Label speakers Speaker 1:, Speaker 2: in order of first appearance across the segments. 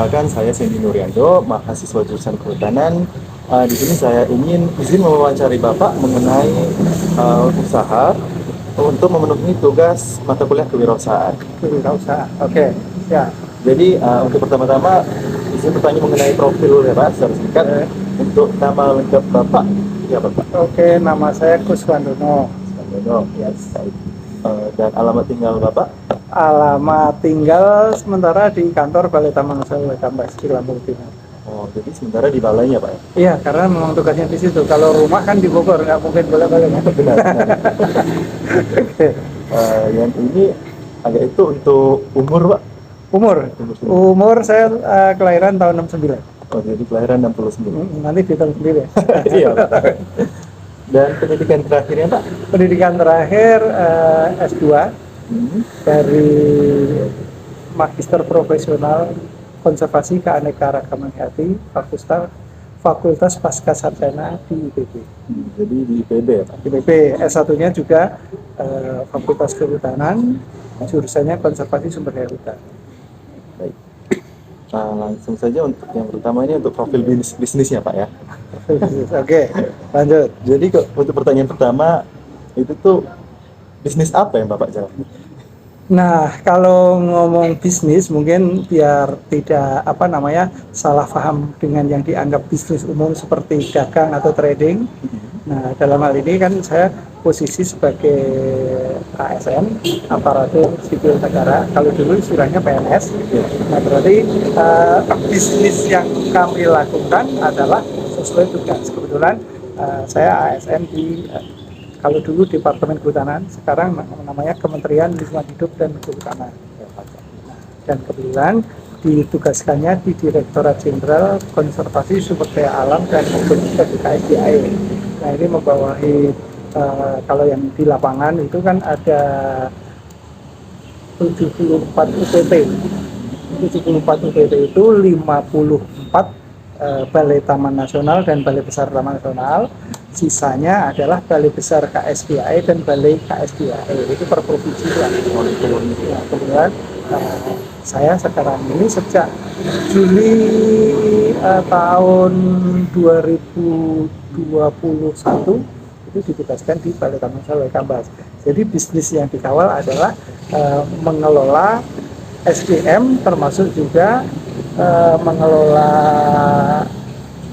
Speaker 1: perkenalkan, saya Sandy Nuriando, mahasiswa jurusan kehutanan. Di sini saya izin mewawancari Bapak mengenai usaha untuk memenuhi tugas mata kuliah kewirausahaan.
Speaker 2: Kewirausahaan. Oke. Ya.
Speaker 1: Jadi untuk pertama-tama, izin bertanya mengenai profil ya Pak, secara singkat. Untuk nama lengkap Bapak, ya Bapak.
Speaker 2: Oke, nama saya Kuswandono.
Speaker 1: Yes. Dan alamat tinggal Bapak?
Speaker 2: Alamat tinggal sementara di kantor Balai Taman Nasional Kambas di Lampung Timur.
Speaker 1: Oh, jadi sementara di balainya Pak?
Speaker 2: Iya, karena memang tugasnya di situ. Kalau rumah kan di Bogor, nggak mungkin bolak-baliknya.
Speaker 1: Benar. Yang ini agak itu untuk umur Pak?
Speaker 2: Umur saya kelahiran tahun 69.
Speaker 1: Oh, jadi kelahiran 69.
Speaker 2: Nanti dihitung sendiri ya.
Speaker 1: Iya. Dan pendidikan terakhirnya Pak?
Speaker 2: Pendidikan terakhir S2 dari Magister Profesional Konservasi Keanekaragaman Hayati Fakultas Pasca Sarjana di IPB.
Speaker 1: Jadi di IPB ya Pak?
Speaker 2: IPB, S1-nya juga Fakultas Kehutanan, jurusannya Konservasi Sumber Daya Hutan.
Speaker 1: Baik. Langsung saja untuk yang pertama ini untuk profil bisnisnya Pak ya.
Speaker 2: Oke, lanjut.
Speaker 1: Jadi untuk pertanyaan pertama itu tuh bisnis apa yang Bapak jawab?
Speaker 2: Nah, kalau ngomong bisnis mungkin biar tidak salah paham dengan yang dianggap bisnis umum seperti dagang atau trading. Nah, dalam hal ini kan saya posisi sebagai ASN, aparatur sipil negara. Kalau dulu istilahnya PNS. Nah, berarti bisnis yang kami lakukan adalah sesuai tugas. Kebetulan saya ASN di kalau dulu Departemen Kehutanan, sekarang namanya Kementerian Lingkungan Hidup dan Kehutanan. Dan kebetulan ditugaskannya di Direktorat Jenderal Konservasi Sumber Daya Alam dan Ekosistem di KSDAE. Nah, ini membawahi kalau yang di lapangan itu kan ada 74 UPT. 74 UPT itu 54 Balai Taman Nasional dan Balai Besar Taman Nasional. Sisanya adalah Balai Besar KSDAE dan Balai KSDAE, itu per provinsi ya. Nah, kemudian saya sekarang ini sejak Juli tahun 2021 itu ditugaskan di Balai Taman Nasional Kambas. Jadi bisnis yang dikawal adalah mengelola SDM, termasuk juga mengelola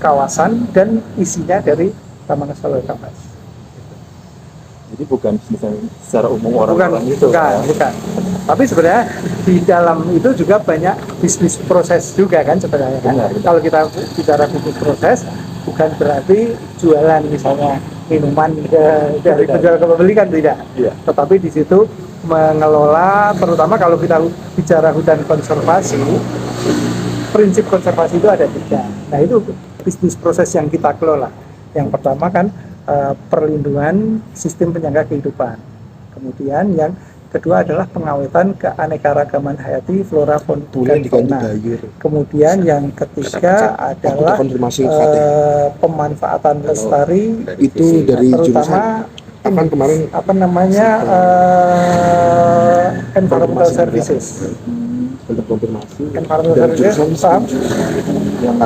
Speaker 2: kawasan dan isinya dari Taman Nasional Kambas.
Speaker 1: Jadi bukan bisnis yang secara umum orang-orang itu.
Speaker 2: Bukan. Tapi sebenarnya di dalam itu juga banyak bisnis proses juga kan sebenarnya kan.
Speaker 1: Benar.
Speaker 2: Kalau kita bicara bisnis proses, bukan berarti jualan misalnya minuman dari penjual ke pembeli kan tidak.
Speaker 1: Iya.
Speaker 2: Tetapi di situ mengelola, terutama kalau kita bicara hutan konservasi, prinsip konservasi itu ada 3. Nah, itu bisnis proses yang kita kelola. Yang pertama kan perlindungan sistem penyangga kehidupan. Kemudian yang kedua adalah pengawetan keanekaragaman hayati flora dan fauna. Kemudian yang ketiga adalah pemanfaatan lestari
Speaker 3: itu dari
Speaker 2: terutama environmental services.
Speaker 3: Untuk konfirmasi
Speaker 2: Environmental services paham?
Speaker 1: Yang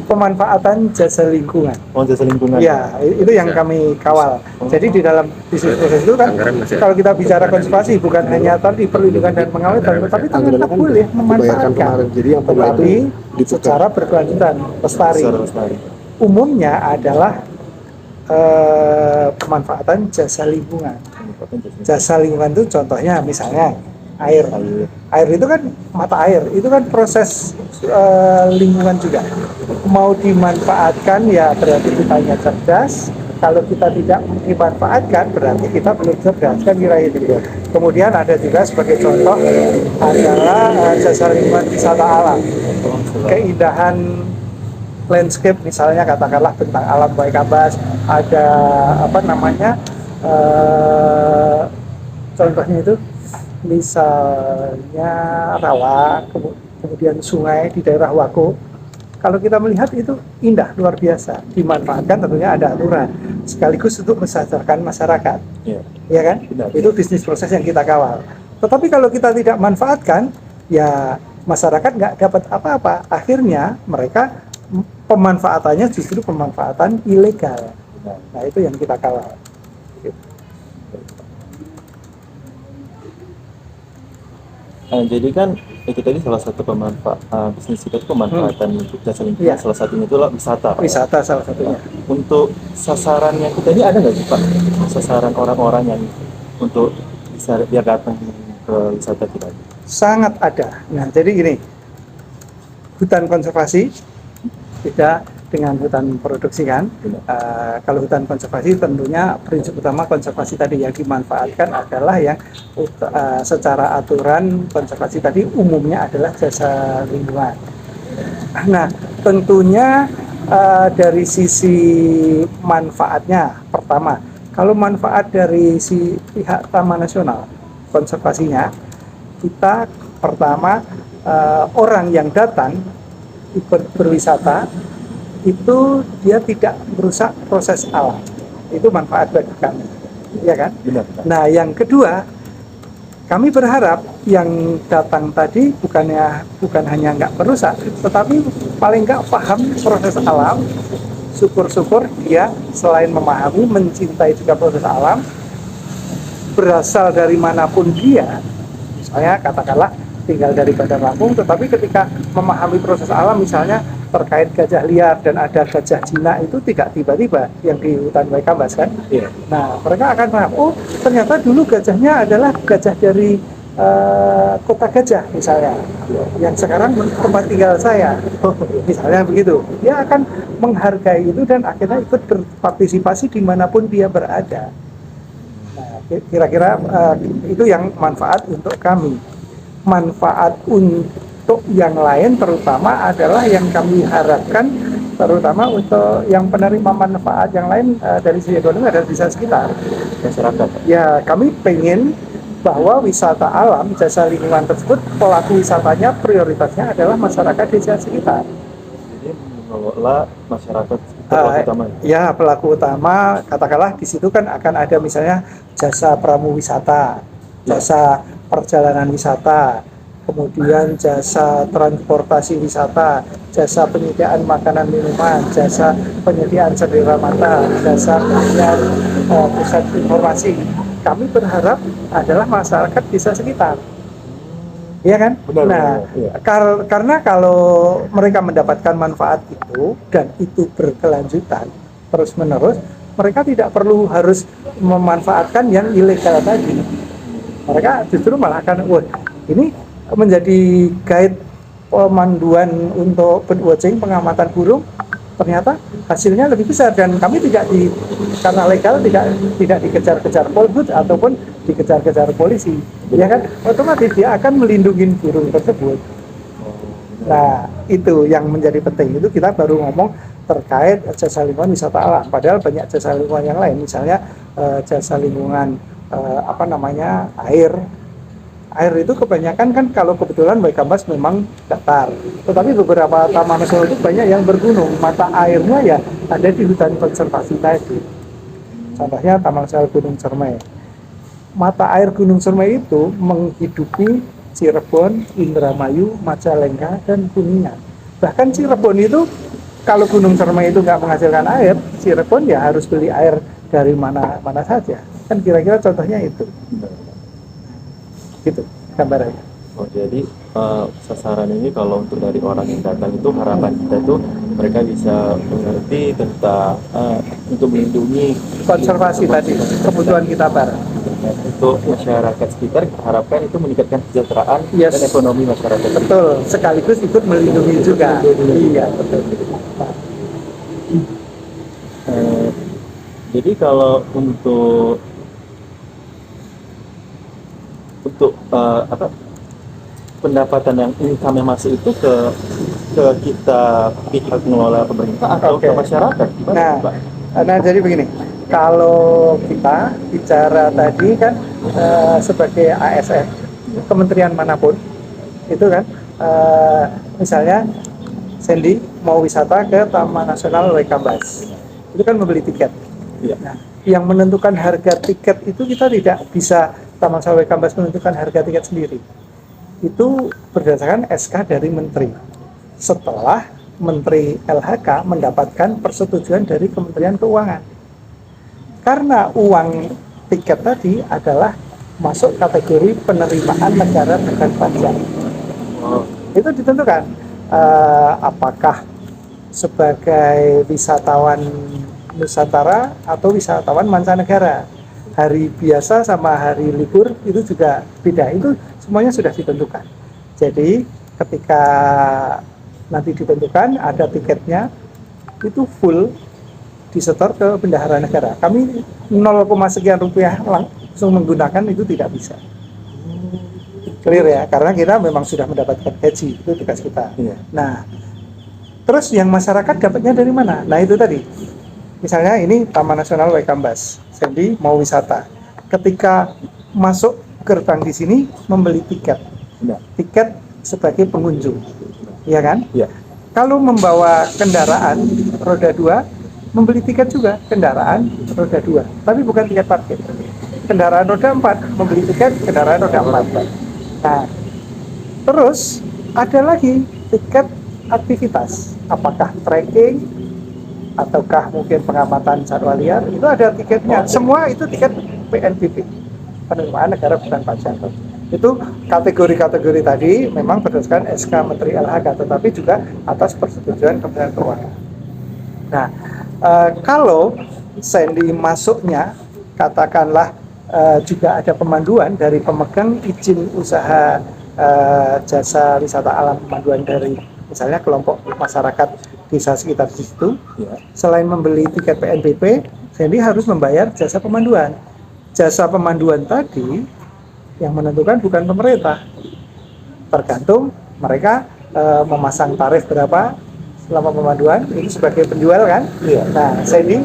Speaker 2: Pemanfaatan jasa lingkungan.
Speaker 1: Oh, jasa lingkungan.
Speaker 2: Ya, itu yang kami kawal. Jadi di dalam bisnis proses itu kan, kalau kita bicara konservasi bukan hanya tadi perlindungan dan pengawetan, tetapi kita boleh memanfaatkan, tetapi secara berkelanjutan, lestari. Umumnya adalah pemanfaatan jasa lingkungan. Jasa lingkungan itu contohnya misalnya air itu kan mata air, itu kan proses lingkungan juga. Mau dimanfaatkan ya berarti kita cerdas. Kalau kita tidak dimanfaatkan berarti kita belum cerdas, kan kira itu. Kemudian ada juga sebagai contoh adalah jasa lingkungan wisata alam, keindahan landscape misalnya, katakanlah bentang alam Balai Kambas, ada contohnya itu misalnya rawa, kemudian sungai di daerah Wako. Kalau kita melihat itu indah, luar biasa, dimanfaatkan tentunya ada aturan, sekaligus untuk mesejahterakan masyarakat, ya kan? Benar. Itu bisnis proses yang kita kawal. Tetapi kalau kita tidak manfaatkan, ya masyarakat nggak dapat apa-apa. Akhirnya mereka pemanfaatannya justru pemanfaatan ilegal. Nah itu yang kita kawal.
Speaker 1: Jadi kan itu tadi salah satu bisnis kita itu pemanfaatan jasa lingkungan.
Speaker 2: Iya.
Speaker 1: Salah satunya itu wisata, Pak.
Speaker 2: Wisata salah satunya.
Speaker 1: Untuk sasarannya kita ini ada nggak sih, Pak? Sasaran orang-orang yang untuk bisa biar datang ke wisata kita?
Speaker 2: Sangat ada. Nah jadi gini, hutan konservasi beda dengan hutan produksi kan. Kalau hutan konservasi tentunya prinsip utama konservasi tadi yang dimanfaatkan adalah yang secara aturan konservasi tadi umumnya adalah jasa lingkungan. Nah tentunya dari sisi manfaatnya, pertama kalau manfaat dari si pihak Taman Nasional konservasinya, kita pertama orang yang datang ikut berwisata itu dia tidak merusak proses alam, itu manfaat bagi kami, ya kan?
Speaker 1: Benar.
Speaker 2: Nah yang kedua, kami berharap yang datang tadi bukan hanya nggak merusak, tetapi paling nggak paham proses alam. Syukur-syukur dia selain memahami, mencintai juga proses alam, berasal dari manapun dia, misalnya katakanlah tinggal dari Bandar Lampung, tetapi ketika memahami proses alam misalnya terkait gajah liar dan ada gajah jinak itu tidak tiba-tiba yang di hutan Waikambas kan.
Speaker 1: Iya.
Speaker 2: Nah mereka akan paham, oh ternyata dulu gajahnya adalah gajah dari kota gajah misalnya, yang sekarang tempat tinggal saya, misalnya begitu. Dia akan menghargai itu dan akhirnya ikut berpartisipasi dimanapun dia berada. Nah kira-kira itu yang manfaat untuk kami. Manfaat untuk yang lain terutama adalah yang kami harapkan, terutama untuk yang penerima manfaat yang lain dari sisi ekonomi adalah desa sekitar
Speaker 1: Masyarakat.
Speaker 2: ya. Kami pengen bahwa wisata alam jasa lingkungan tersebut pelaku wisatanya prioritasnya adalah masyarakat desa sekitar.
Speaker 1: Jadi mengelola masyarakat pelaku utama.
Speaker 2: Ya pelaku utama, katakanlah di situ kan akan ada misalnya jasa pramu wisata, jasa perjalanan wisata, kemudian jasa transportasi wisata, jasa penyediaan makanan minuman, jasa penyediaan sendera mata, jasa penyediaan pusat informasi. Kami berharap adalah masyarakat desa sekitar, ya kan?
Speaker 1: Benar,
Speaker 2: nah,
Speaker 1: iya.
Speaker 2: Karena kalau mereka mendapatkan manfaat itu dan itu berkelanjutan terus-menerus, mereka tidak perlu harus memanfaatkan yang ilegal tadi. Mereka justru malah akan, wah ini menjadi guide pemanduan untuk birdwatching, pengamatan burung, ternyata hasilnya lebih besar dan kami karena legal tidak dikejar-kejar polhut ataupun dikejar-kejar polisi, ya kan? Otomatis dia akan melindungi burung tersebut. Nah itu yang menjadi penting. Itu kita baru ngomong terkait jasa lingkungan wisata alam, padahal banyak jasa lingkungan yang lain, misalnya jasa lingkungan air itu kebanyakan kan kalau kebetulan Waikambas memang datar, tetapi beberapa taman nasional itu banyak yang bergunung, mata airnya ya ada di hutan konservasi tadi. Contohnya Taman Nasional Gunung Cermai. Mata air Gunung Cermai itu menghidupi Cirebon, Indramayu, Majalengka, dan Kuningan. Bahkan Cirebon itu kalau Gunung Cermai itu nggak menghasilkan air, Cirebon ya harus beli air dari mana saja. Kan kira-kira contohnya itu. Gitu gambarannya.
Speaker 1: Oh, jadi sasaran ini kalau untuk dari orang yang datang itu harapan kita itu mereka bisa mengerti tentang untuk melindungi
Speaker 2: Konservasi tadi, kebutuhan kita bareng.
Speaker 1: Untuk masyarakat sekitar kita harapkan itu meningkatkan kesejahteraan
Speaker 2: Yes.
Speaker 1: dan ekonomi masyarakat.
Speaker 2: Betul, sekaligus ikut melindungi juga. Iya, betul.
Speaker 1: Jadi kalau untuk pendapatan yang income yang masuk itu ke kita pihak pengelola pemerintah atau
Speaker 2: Oke.
Speaker 1: ke masyarakat? Gimana, Pak?
Speaker 2: Nah jadi begini, kalau kita bicara tadi kan sebagai ASN, kementerian manapun itu kan, misalnya Sandy mau wisata ke Taman Nasional Waikambas, itu kan membeli tiket.
Speaker 1: Iya.
Speaker 2: Nah, yang menentukan harga tiket itu kita tidak bisa Taman Nasional Waikambas menentukan harga tiket sendiri. itu berdasarkan SK dari Menteri. Setelah Menteri LHK mendapatkan persetujuan dari Kementerian Keuangan. Karena uang tiket tadi adalah masuk kategori penerimaan negara bukan pajak. Itu ditentukan apakah sebagai wisatawan Nusantara atau wisatawan mancanegara. Hari biasa sama hari libur itu juga beda. Itu semuanya sudah ditentukan. Jadi ketika nanti ditentukan ada tiketnya, itu full disetor ke bendahara negara. Kami 0, sekian rupiah langsung menggunakan itu tidak bisa. Clear ya, karena kita memang sudah mendapatkan gaji, itu tugas kita.
Speaker 1: Iya.
Speaker 2: Nah, terus yang masyarakat dapatnya dari mana? Nah itu tadi, misalnya ini Taman Nasional Waikambas, Sandy mau wisata. Ketika masuk gerbang di sini membeli tiket, tiket sebagai pengunjung, iya kan?
Speaker 1: Iya.
Speaker 2: Kalau membawa kendaraan roda 2, membeli tiket juga kendaraan roda 2, tapi bukan tiket parkir. Kendaraan roda 4 membeli tiket kendaraan roda 4. Nah, terus ada lagi tiket aktivitas, apakah trekking ataukah mungkin pengamatan satwa liar, itu ada tiketnya. Semua itu tiket PNBP, penerimaan negara bukan pajak. Itu kategori-kategori tadi memang berdasarkan SK Menteri LHK, tetapi juga atas persetujuan Kementerian Keuangan. Nah, kalau Sandy masuknya, katakanlah juga ada pemanduan dari pemegang izin usaha jasa wisata alam, pemanduan dari misalnya kelompok masyarakat desa sekitar di situ.
Speaker 1: Ya.
Speaker 2: Selain membeli tiket PNBP, Sandy harus membayar jasa pemanduan. Jasa pemanduan tadi yang menentukan bukan pemerintah, tergantung mereka memasang tarif berapa selama pemanduan, itu sebagai penjual kan.
Speaker 1: Iya.
Speaker 2: Nah, Sandy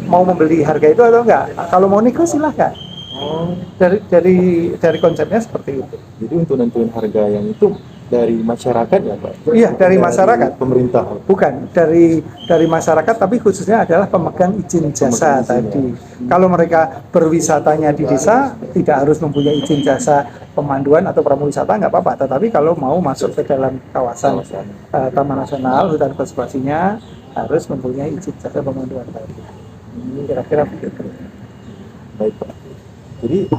Speaker 2: mau membeli harga itu atau enggak? Kalau mau nego silahkan. Dari konsepnya seperti itu.
Speaker 1: Jadi untuk nentuin harga yang itu dari masyarakat ya Pak?
Speaker 2: Iya, dari masyarakat.
Speaker 1: Pemerintah?
Speaker 2: Bukan, dari masyarakat, tapi khususnya adalah pemegang izin jasa tadi. Kalau mereka berwisatanya di desa, tidak harus mempunyai izin jasa pemanduan atau pramuwisata, nggak apa-apa. Tetapi kalau mau masuk ke dalam kawasan Taman Nasional, hutan konservasinya, harus mempunyai izin jasa pemanduan tadi. Kira-kira begitu.
Speaker 1: Baik Pak. Jadi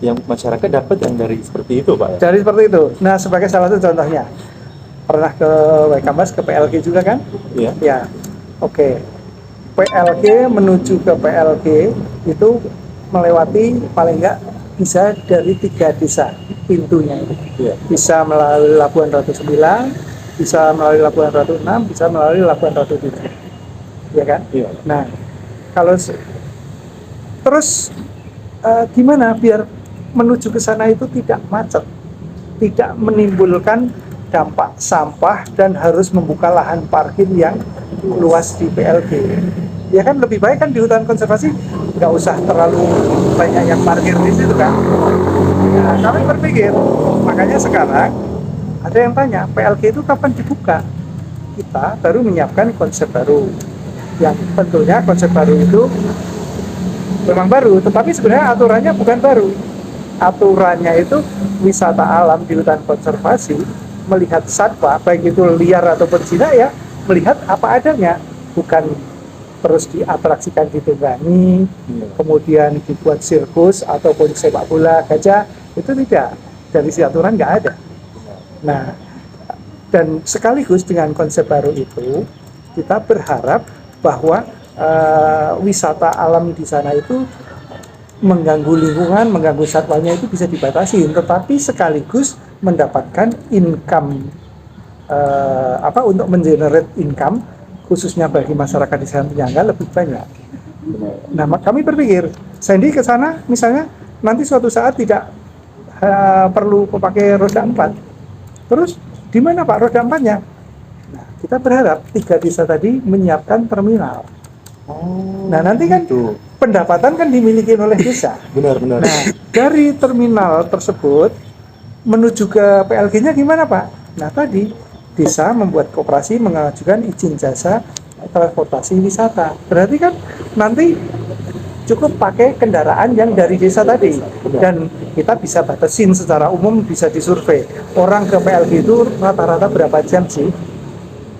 Speaker 1: yang masyarakat dapat yang dari seperti itu Pak?
Speaker 2: Dari seperti itu. Nah, sebagai salah satu contohnya, pernah ke Waikambas, ke PLG juga kan?
Speaker 1: Iya.
Speaker 2: Ya, oke. PLG menuju ke PLG itu melewati paling enggak bisa dari 3 desa pintunya.
Speaker 1: Iya.
Speaker 2: Bisa melalui Labuan Ratu 9, bisa melalui Labuan Ratu 6, bisa melalui Labuan Ratu 7. Ya kan?
Speaker 1: Iya.
Speaker 2: Nah, kalau terus gimana biar menuju ke sana itu tidak macet, tidak menimbulkan dampak sampah dan harus membuka lahan parkir yang luas di PLG. Ya kan lebih baik kan di hutan konservasi nggak usah terlalu banyak yang parkir di situ kan. Nah, kami berpikir, makanya sekarang ada yang tanya PLG itu kapan dibuka? Kita baru menyiapkan konsep baru. Yang tentunya konsep baru itu memang baru, tetapi sebenarnya aturannya bukan baru. Aturannya itu wisata alam di hutan konservasi, melihat satwa, baik itu liar ataupun jinak ya, melihat apa adanya, bukan terus diatraksikan, ditunggangi, kemudian dibuat sirkus ataupun sepak bola gajah, itu tidak. Dari si aturan nggak ada. Nah, dan sekaligus dengan konsep baru itu, kita berharap bahwa wisata alam di sana itu mengganggu lingkungan, mengganggu satwanya itu bisa dibatasi, tetapi sekaligus mendapatkan income untuk mengenerate income khususnya bagi masyarakat di sana penyangga lebih banyak. Nah, kami berpikir Sandy ke sana misalnya nanti suatu saat tidak perlu pakai roda 4. Terus di mana Pak roda 4-nya? Nah, kita berharap 3 desa tadi menyiapkan terminal. Nah, nanti kan pendapatan kan dimiliki oleh desa.
Speaker 1: Benar-benar.
Speaker 2: Nah, dari terminal tersebut menuju ke PLG-nya gimana Pak? Nah, tadi desa membuat koperasi mengajukan izin jasa transportasi wisata. Berarti kan nanti cukup pakai kendaraan yang dari desa tadi, dan kita bisa batasin secara umum, bisa disurvei orang ke PLG itu rata-rata berapa jam sih.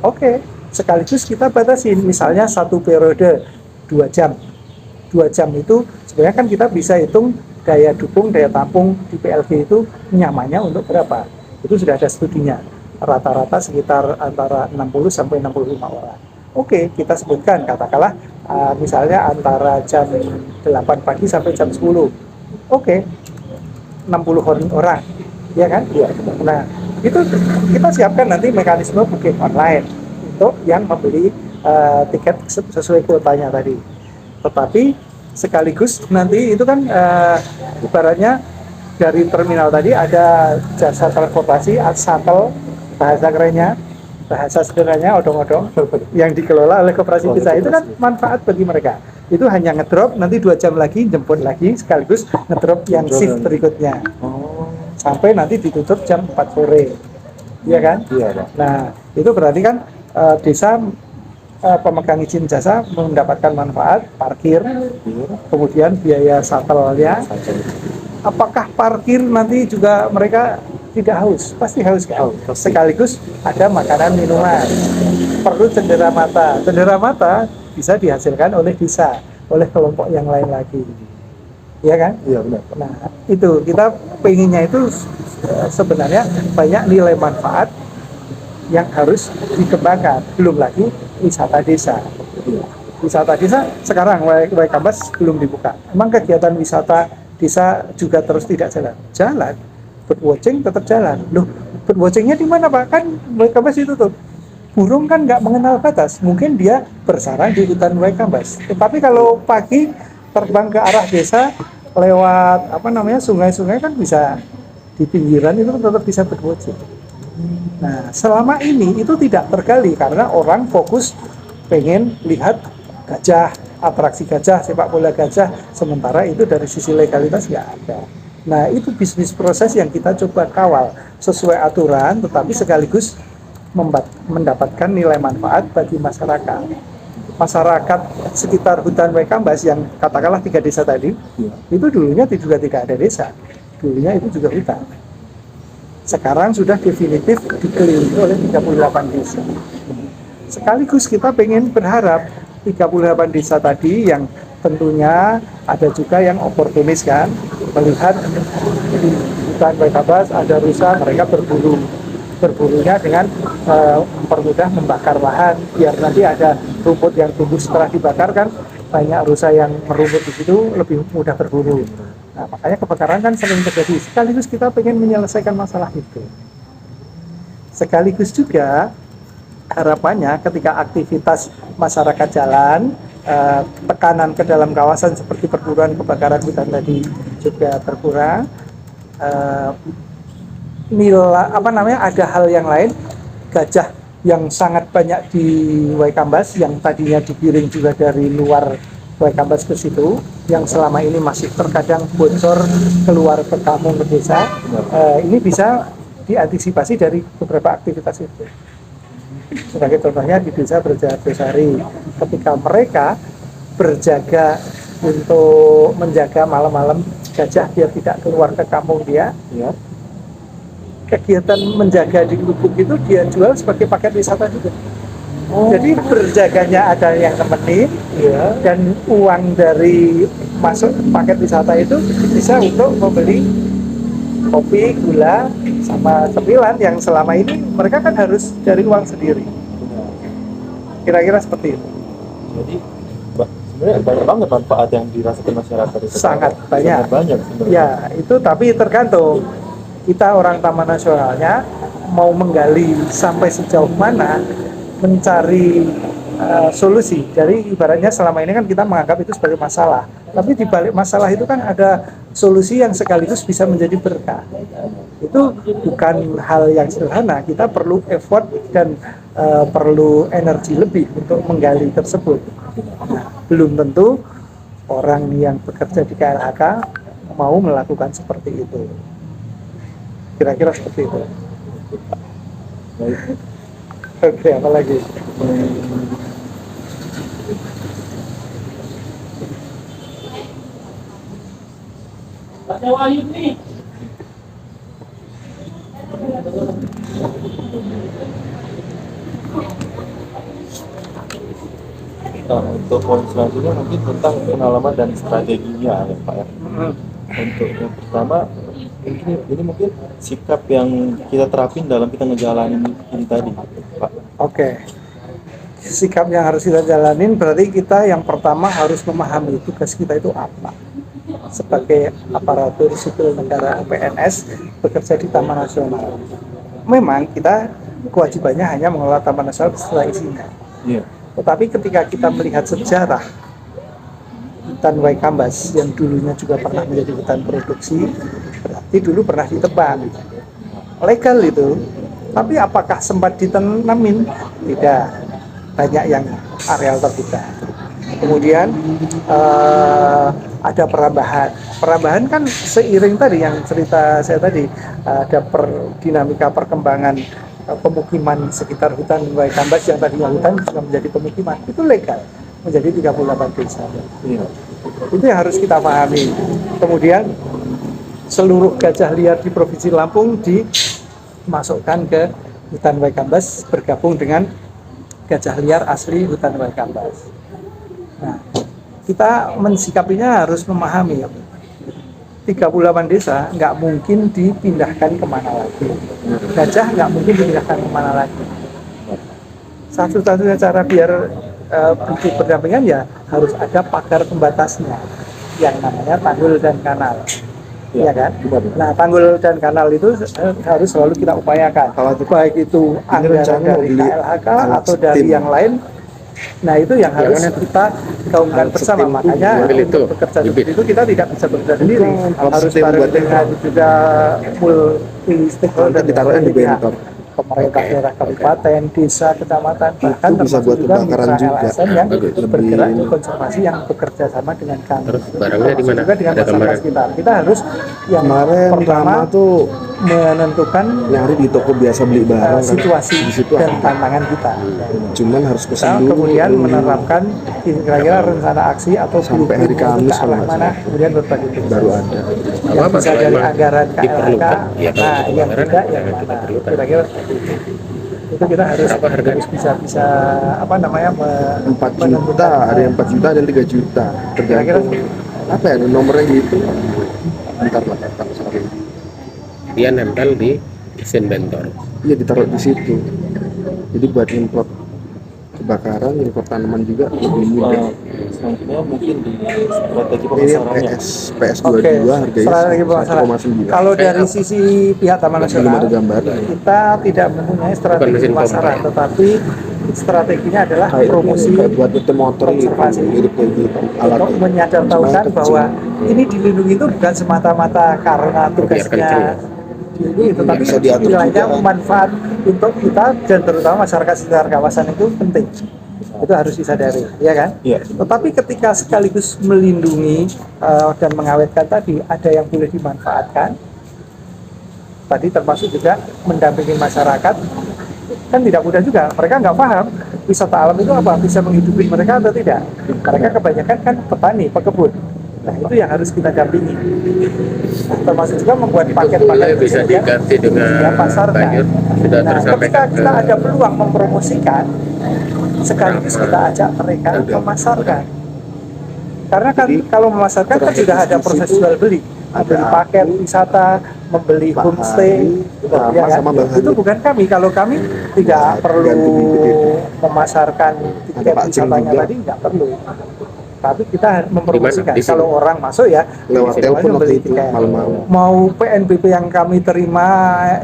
Speaker 2: Oke, sekaligus kita batasin, misalnya satu periode 2 jam. 2 jam itu sebenarnya kan kita bisa hitung daya dukung, daya tampung di PLG itu nyamannya untuk berapa. Itu sudah ada studinya. Rata-rata sekitar antara 60 sampai 65 orang. Oke, kita sebutkan katakanlah misalnya antara jam 8 pagi sampai jam 10. Oke, 60 orang, ya kan?
Speaker 1: Iya.
Speaker 2: Nah, itu kita siapkan nanti mekanisme booking online untuk yang membeli tiket sesuai kuotanya tadi. Tetapi sekaligus nanti itu kan ibaratnya dari terminal tadi ada jasa transportasi, shuttle, bahasa kerennya, bahasa sederhananya odong-odong yang dikelola oleh koperasi pizza. Itu kan manfaat bagi mereka. Itu hanya ngedrop, nanti 2 jam lagi jemput lagi, sekaligus ngedrop yang shift berikutnya sampai nanti ditutup jam 4 sore, iya kan?
Speaker 1: Iya, Pak.
Speaker 2: Nah, itu berarti kan desa pemegang izin jasa mendapatkan manfaat parkir, kemudian biaya shuttle-nya. Apakah parkir nanti juga mereka tidak haus? Pasti haus kan? Sekaligus ada makanan minuman. Perlu cendera mata. Cendera mata bisa dihasilkan oleh desa, oleh kelompok yang lain lagi. Iya kan?
Speaker 1: Iya, benar.
Speaker 2: Nah, itu kita pengennya itu sebenarnya banyak nilai manfaat yang harus dikembangkan. Belum lagi wisata desa. Wisata desa sekarang Waikambas belum dibuka. Emang kegiatan wisata desa juga terus tidak jalan? Jalan. Birdwatching tetap jalan. Loh, birdwatchingnya di mana, Pak? Kan Waikambas itu tuh. Burung kan nggak mengenal batas. Mungkin dia bersarang di hutan Waikambas. Tetapi kalau pagi terbang ke arah desa lewat sungai-sungai kan bisa di pinggiran itu tetap bisa birdwatching. Nah, selama ini itu tidak tergali karena orang fokus pengen lihat gajah, atraksi gajah, sepak bola gajah, sementara itu dari sisi legalitas nggak ada. Nah, itu bisnis proses yang kita coba kawal sesuai aturan, tetapi sekaligus mendapatkan nilai manfaat bagi masyarakat. Masyarakat sekitar hutan Waikambas yang katakanlah 3 desa tadi, itu dulunya juga tidak ada desa, dulunya itu juga hutan. Sekarang sudah definitif dikelilingi oleh 38 desa. Sekaligus kita pengen berharap 38 desa tadi yang tentunya ada juga yang oportunis kan, melihat di hutan Waikambas ada rusa, mereka berburunya dengan mempermudah membakar lahan biar nanti ada rumput yang tumbuh setelah dibakar kan, banyak rusa yang merumput di situ lebih mudah berburu. Nah, makanya kebakaran kan sering terjadi. Sekaligus kita pengen menyelesaikan masalah itu. Sekaligus juga harapannya ketika aktivitas masyarakat jalan, tekanan ke dalam kawasan seperti perburuan kebakaran hutan tadi juga berkurang. Ada hal yang lain, gajah yang sangat banyak di Waikambas yang tadinya digiring juga dari luar Waikambas ke situ, yang selama ini masih terkadang bocor keluar ke kampung ke desa, ini bisa diantisipasi dari beberapa aktivitas itu. Sebagai contohnya di desa Berjabesari, ketika mereka berjaga untuk menjaga malam-malam gajah biar tidak keluar ke kampung dia, kegiatan menjaga di lubuk itu dia jual sebagai paket wisata juga. Jadi berjaganya ada yang nemenin, dan uang dari masuk paket wisata itu bisa untuk membeli kopi, gula, sama cemilan yang selama ini mereka kan harus cari uang sendiri. Kira-kira seperti itu.
Speaker 1: Jadi sebenarnya banyak banget manfaat yang dirasakan masyarakat itu.
Speaker 2: Sangat banyak.
Speaker 1: Sangat banyak sebenarnya.
Speaker 2: Ya, itu tapi tergantung kita orang Taman Nasionalnya mau menggali sampai sejauh mana mencari solusi. Jadi ibaratnya selama ini kan kita menganggap itu sebagai masalah, tapi di balik masalah itu kan ada solusi yang sekaligus bisa menjadi berkah. Itu bukan hal yang sederhana. Kita perlu effort dan perlu energi lebih untuk menggali tersebut. Nah, belum tentu orang yang bekerja di KLHK mau melakukan seperti itu. Kira-kira seperti itu. Oke, apa lagi?
Speaker 1: Nah, untuk poin selanjutnya mungkin tentang pengalaman dan strateginya ya Pak ya. Untuk yang pertama ini mungkin sikap yang kita terapin dalam kita ngejalanin ini tadi Pak.
Speaker 2: Oke. Sikap yang harus kita jalanin berarti kita yang pertama harus memahami tugas kita itu apa. Sebagai aparatur sipil negara PNS bekerja di Taman Nasional. Memang kita kewajibannya hanya mengelola Taman Nasional beserta isinya.
Speaker 1: Iya.
Speaker 2: Tetapi ketika kita melihat sejarah hutan Waikambas yang dulunya juga pernah menjadi hutan produksi, berarti dulu pernah ditebang. Legal itu. Tapi apakah sempat ditanemin? Tidak. Banyak yang areal terbuka. Kemudian ada perambahan. Perambahan kan seiring tadi yang cerita saya tadi, ada dinamika perkembangan pemukiman sekitar hutan Waikambas yang tadinya hutan juga menjadi pemukiman. Itu legal menjadi 38 desa.
Speaker 1: Iya.
Speaker 2: Itu yang harus kita pahami. Kemudian seluruh gajah liar di Provinsi Lampung dimasukkan ke hutan Waikambas bergabung dengan gajah liar asli hutan Waikambas. Nah, kita mensikapinya harus memahami 38 desa nggak mungkin dipindahkan kemana lagi. Gajah nggak mungkin dipindahkan kemana lagi. Satu-satunya cara biar berdampingan ya harus ada pagar pembatasnya yang namanya tanggul dan kanal. Iya kan? Nah, tanggul dan kanal itu harus selalu kita upayakan. Baik itu anggaran dari KLHK atau dari yang lain. Nah, itu yang harus kita gaungkan bersama. Makanya untuk bekerja seperti itu kita tidak bisa bekerja sendiri. Harus bareng dengan juga multi stakeholder
Speaker 3: ditaruhnya di bentor.
Speaker 2: Pemerintah daerah kabupaten, desa, kecamatan, bahkan
Speaker 3: bisa
Speaker 2: termasuk
Speaker 3: buat
Speaker 2: juga
Speaker 3: pembakaran
Speaker 2: mitra
Speaker 3: juga.
Speaker 2: LSM yang
Speaker 3: Lebih-
Speaker 2: bergerak di konservasi yang bekerja sama dengan kami.
Speaker 4: Terus barangnya di
Speaker 2: Termasuk
Speaker 4: mana?
Speaker 2: juga dengan
Speaker 4: Ada
Speaker 2: masyarakat
Speaker 4: gambaran?
Speaker 2: sekitar. Kita harus yang
Speaker 3: Kemarin
Speaker 2: pertama
Speaker 3: Rama tuh
Speaker 2: menentukan
Speaker 3: nyari di toko biasa beli barang kan.
Speaker 2: situasi
Speaker 3: Di situ
Speaker 2: dan
Speaker 3: ada.
Speaker 2: tantangan kita.
Speaker 3: Cuman harus
Speaker 2: Kita
Speaker 3: kesini dulu.
Speaker 2: kemudian menerapkan kira-kira rencana aksi atau
Speaker 3: Sampai hari
Speaker 2: blueprint
Speaker 3: Kamis
Speaker 2: ke arah
Speaker 3: kalau
Speaker 2: mana, kemudian berbagi tugas.
Speaker 3: baru ada.
Speaker 2: Yang
Speaker 4: Apa-apa,
Speaker 2: bisa
Speaker 4: kalau
Speaker 2: dari
Speaker 4: emang
Speaker 2: anggaran KLHK,
Speaker 4: diperlukan, ya kalau
Speaker 2: nah yang
Speaker 4: anggaran,
Speaker 2: tidak yang
Speaker 4: jangan kita
Speaker 2: mana.
Speaker 4: perlukan.
Speaker 2: Kira-kira seperti itu kita harus
Speaker 4: Berapa harganya?
Speaker 2: bisa apa namanya
Speaker 3: 4 juta, ada yang 4 juta, ada yang 3 juta.
Speaker 2: Kira-kira
Speaker 3: Tergantung apa ya, ada nomornya gitu. Bentar lah, tak sorry.
Speaker 4: Dia nempel di mesin bentor.
Speaker 3: Iya, ditaruh di situ. Jadi buat import kebakaran, import tanaman juga lebih mudah.
Speaker 1: Selanjutnya mungkin di strategi
Speaker 3: Ini
Speaker 1: pemasarannya.
Speaker 3: PS22 harganya
Speaker 2: strategi pemasaran.
Speaker 3: 1,9.
Speaker 2: Kalau dari sisi pihak Taman
Speaker 3: Belum
Speaker 2: Nasional,
Speaker 3: ada gambar.
Speaker 2: kita tidak mempunyai strategi
Speaker 4: mesin pompa.
Speaker 2: pemasaran, tetapi strateginya adalah
Speaker 3: Kayak
Speaker 2: promosi
Speaker 3: kayak buat nyetir motor gitu,
Speaker 2: konservasi.
Speaker 3: mirip kayak gitu.
Speaker 2: Untuk
Speaker 3: Alatnya.
Speaker 2: menyadartahukan
Speaker 3: Cuma
Speaker 2: bahwa
Speaker 3: kecil.
Speaker 2: ini dilindungi itu bukan semata-mata karena tugasnya
Speaker 4: kenceng.
Speaker 2: dilindungi, tetapi
Speaker 3: Bisa diatur
Speaker 2: nilainya
Speaker 3: juga.
Speaker 2: manfaat untuk kita dan terutama masyarakat sekitar kawasan itu penting. Itu harus disadari, ya kan?
Speaker 1: Iya.
Speaker 2: Tetapi ketika sekaligus melindungi dan mengawetkan tadi, ada yang boleh dimanfaatkan. Tadi termasuk juga mendampingi masyarakat, kan tidak mudah juga. Mereka nggak paham wisata alam itu apa, bisa menghidupi mereka atau tidak. Mereka kebanyakan kan petani, pekebun. Nah, itu yang harus kita dampingi. Nah, termasuk juga membuat paket-paket
Speaker 4: Boleh bisa
Speaker 2: kesehatan
Speaker 4: diganti dengan
Speaker 2: dia pasarkan.
Speaker 4: banyak sudah
Speaker 2: Nah,
Speaker 4: tersampaikan
Speaker 2: ketika kita
Speaker 4: ke-
Speaker 2: ada peluang mempromosikan, sekaligus kita ajak mereka memasarkan. Karena kan kalau memasarkan kan sudah ada proses jual beli, membeli paket wisata, membeli
Speaker 3: Pak
Speaker 2: homestay,
Speaker 3: Hari,
Speaker 2: ya kan?
Speaker 3: sama Bang Hari.
Speaker 2: Itu bukan kami. Kalau kami tidak perlu
Speaker 3: ganti gitu.
Speaker 2: memasarkan tiket
Speaker 3: Pak Ceng
Speaker 2: wisatanya
Speaker 3: juga.
Speaker 2: tadi, nggak perlu. Tapi kita mempromosikan.
Speaker 4: Di sini?
Speaker 2: Kalau orang masuk ya,
Speaker 3: Lewat
Speaker 2: di sini
Speaker 3: telepon
Speaker 2: membeli
Speaker 3: waktu itu,
Speaker 2: tiket.
Speaker 3: malam-malam.
Speaker 2: Mau PNBP yang kami terima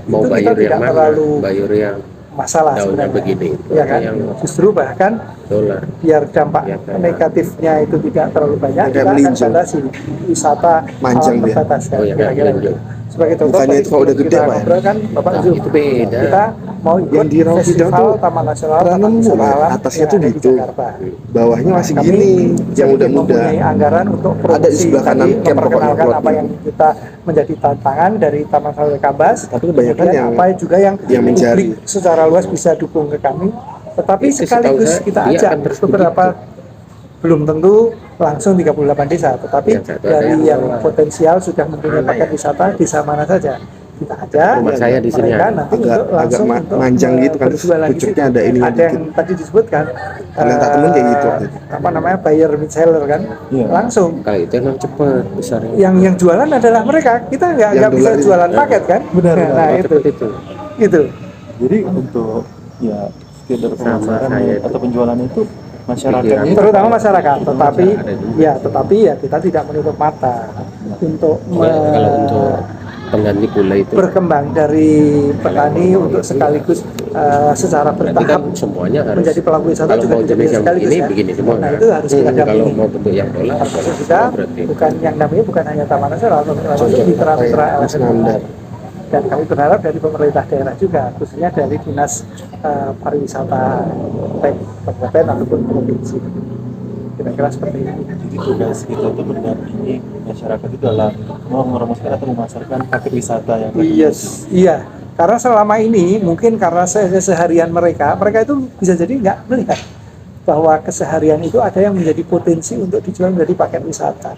Speaker 4: Mau
Speaker 2: itu kita
Speaker 4: bayar
Speaker 2: tidak
Speaker 4: yang mana?
Speaker 2: terlalu
Speaker 4: Bayar yang
Speaker 2: masalah
Speaker 4: daunnya
Speaker 2: sebenarnya.
Speaker 4: begini.
Speaker 2: Ya kan?
Speaker 4: Yang
Speaker 2: Justru bahkan
Speaker 4: dolar.
Speaker 2: biar dampak
Speaker 4: Ya, kayak-
Speaker 2: negatifnya itu tidak terlalu banyak,
Speaker 3: Kayak
Speaker 2: kita akan
Speaker 3: melinjo.
Speaker 2: batasi wisata
Speaker 3: Manjang
Speaker 2: alam
Speaker 3: dia.
Speaker 2: terbatas kan,
Speaker 4: Oh, ya,
Speaker 2: kira-kira
Speaker 4: kayak
Speaker 2: itu.
Speaker 4: melinjo.
Speaker 2: Sebagai contoh
Speaker 3: Bukannya
Speaker 2: tadi
Speaker 3: itu kalau udah
Speaker 2: sebelum
Speaker 3: gede,
Speaker 2: kita
Speaker 3: Pak, ya?
Speaker 2: ngobrol kan Bapak
Speaker 4: Nah,
Speaker 2: Zul,
Speaker 4: itu beda.
Speaker 2: kita mau ikut
Speaker 3: Yang di Raufidang
Speaker 2: festival
Speaker 3: tuh
Speaker 2: Taman Nasional
Speaker 3: pernah
Speaker 2: Taman
Speaker 3: nemu
Speaker 2: Wisata
Speaker 3: ya,
Speaker 2: Alam
Speaker 3: atasnya
Speaker 2: yang
Speaker 3: tuh
Speaker 2: ada di
Speaker 3: gitu.
Speaker 2: Jakarta.
Speaker 3: Bawahnya masih
Speaker 2: Kami
Speaker 3: gini, yang
Speaker 2: sedikit
Speaker 3: muda-muda.
Speaker 2: mempunyai anggaran untuk
Speaker 3: Ada di
Speaker 2: promosi
Speaker 3: sebelah kanan
Speaker 2: tadi,
Speaker 3: camp pokoknya
Speaker 2: memperkenalkan apa
Speaker 3: plotnya.
Speaker 2: yang kita menjadi tantangan dari Taman Nasional Kabas.
Speaker 3: Tapi kebanyakan
Speaker 2: Kemudian
Speaker 3: yang-
Speaker 2: apa juga yang
Speaker 3: mencari.
Speaker 2: publik secara luas bisa dukung ke kami. Tetapi
Speaker 4: Itu setahu
Speaker 2: sekaligus
Speaker 4: saya,
Speaker 2: kita
Speaker 4: dia
Speaker 2: ajak
Speaker 4: akan terus
Speaker 2: beberapa belum tentu langsung 38 desa, tetapi
Speaker 4: Yang satu ada
Speaker 2: dari
Speaker 4: yang
Speaker 2: yang potensial sudah mempunyai paket wisata desa mana saja kita ajak
Speaker 4: Rumah saya di sini
Speaker 2: mereka
Speaker 4: ada.
Speaker 2: nanti
Speaker 3: Agak-
Speaker 2: untuk langsung
Speaker 3: agak
Speaker 2: untuk
Speaker 3: manjang gitu kan,
Speaker 2: berjualan di
Speaker 3: pucuknya
Speaker 2: situ.
Speaker 3: ada ininya
Speaker 2: Ada yang
Speaker 3: dikit.
Speaker 2: tadi disebutkan
Speaker 3: Kalau tak temen kayak gitu waktu itu.
Speaker 2: apa namanya buyer mid seller kan,
Speaker 1: Iya.
Speaker 2: langsung
Speaker 4: Kalau itu emang cepet besarnya.
Speaker 2: yang jualan adalah mereka, kita
Speaker 3: Yang
Speaker 2: nggak bisa
Speaker 3: dolar itu.
Speaker 2: jualan paket kan.
Speaker 1: Benar,
Speaker 2: Nah,
Speaker 1: benar.
Speaker 2: nah,
Speaker 4: Oh,
Speaker 2: itu
Speaker 4: cepet itu.
Speaker 2: gitu.
Speaker 1: Jadi untuk ya sekedar
Speaker 4: Sama
Speaker 1: pemasaran
Speaker 4: saya itu.
Speaker 1: atau penjualan itu masyarakatnya
Speaker 4: Pikiran.
Speaker 1: itu
Speaker 2: Terutama masyarakat, tetapi
Speaker 4: Ada juga.
Speaker 2: ya tetapi ya kita tidak menutup mata untuk
Speaker 4: Ya, kalau untuk pengganti gula itu
Speaker 2: berkembang dari petani untuk sekaligus secara
Speaker 4: nanti kan
Speaker 2: bertahap
Speaker 4: semuanya harus
Speaker 2: menjadi pelaku wisata
Speaker 4: kalau
Speaker 2: juga
Speaker 4: mau
Speaker 2: tidak
Speaker 4: jenis yang
Speaker 2: sekaligus
Speaker 4: begini
Speaker 2: ya.
Speaker 4: begini semua
Speaker 2: Nah
Speaker 4: kan?
Speaker 2: itu harus kita
Speaker 4: Kalau
Speaker 2: dampingi.
Speaker 4: mau bentuk yang bola
Speaker 2: Termasuk juga
Speaker 4: berarti
Speaker 2: bukan yang namanya bukan hanya Taman Nasional, termasuk mitra-mitra
Speaker 3: Mas
Speaker 2: LSM.
Speaker 3: Nandar.
Speaker 2: Dan kami berharap dari pemerintah daerah juga, khususnya dari dinas pariwisata baik kabupaten ataupun provinsi. Kira-kira seperti ini.
Speaker 1: Jadi tugas kita itu mendampingi masyarakat itu dalam mau merumuskan atau memasarkan paket wisata yang tadi.
Speaker 2: Yes, iya. Karena selama ini mungkin karena seharian mereka itu bisa jadi nggak melihat bahwa keseharian itu ada yang menjadi potensi untuk dijual menjadi paket wisata.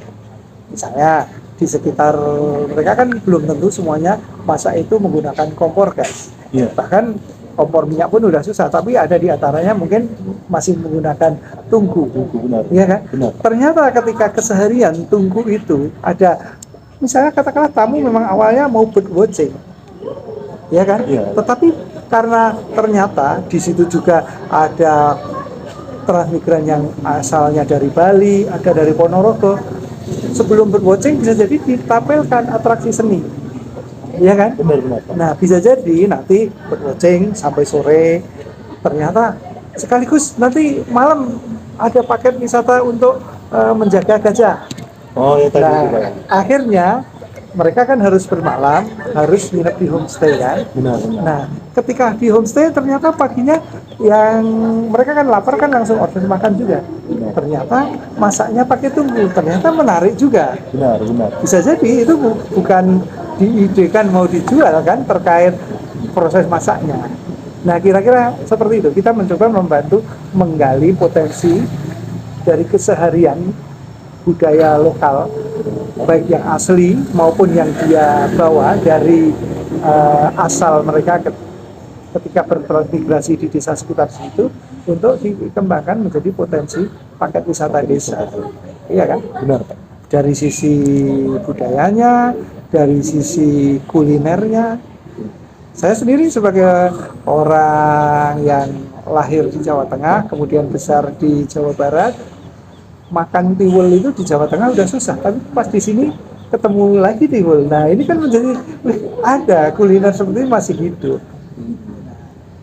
Speaker 2: Misalnya di sekitar mereka kan belum tentu semuanya masak itu menggunakan kompor gas.
Speaker 1: Iya.
Speaker 2: Bahkan kompor minyak pun udah susah, tapi ada di antaranya mungkin masih menggunakan tungku.
Speaker 1: Benar.
Speaker 2: Iya kan?
Speaker 1: Benar.
Speaker 2: Ternyata ketika keseharian tungku itu ada, misalnya katakanlah tamu memang awalnya mau birdwatching, ya kan?
Speaker 1: Iya.
Speaker 2: Tetapi karena ternyata di situ juga ada transmigran yang asalnya dari Bali, ada dari Ponorogo. Sebelum birdwatching bisa jadi ditampilkan atraksi seni, ya kan?
Speaker 1: Benar.
Speaker 2: Nah, bisa jadi nanti birdwatching sampai sore, ternyata sekaligus nanti malam ada paket wisata untuk menjaga gajah.
Speaker 1: Oh ya tadi itu Pak.
Speaker 2: Nah, akhirnya mereka kan harus bermalam, harus nginep di homestay kan.
Speaker 1: Benar.
Speaker 2: Nah, ketika di homestay ternyata paginya yang mereka kan lapar kan langsung order makan juga. Ternyata masaknya pakai tungku, ternyata menarik juga.
Speaker 1: Benar.
Speaker 2: Bisa jadi itu bukan diidekan mau dijual kan terkait proses masaknya. Nah, kira-kira seperti itu. Kita mencoba membantu menggali potensi dari keseharian budaya lokal, baik yang asli maupun yang dia bawa dari asal mereka ketika bertransmigrasi di desa sekitar situ untuk dikembangkan menjadi potensi paket wisata desa. Iya kan?
Speaker 1: Benar Pak.
Speaker 2: Dari sisi budayanya, dari sisi kulinernya. Saya sendiri sebagai orang yang lahir di Jawa Tengah, kemudian besar di Jawa Barat, makan tiwul itu di Jawa Tengah udah susah, tapi pas di sini ketemu lagi tiwul. Nah ini kan menjadi ada kuliner seperti ini masih hidup.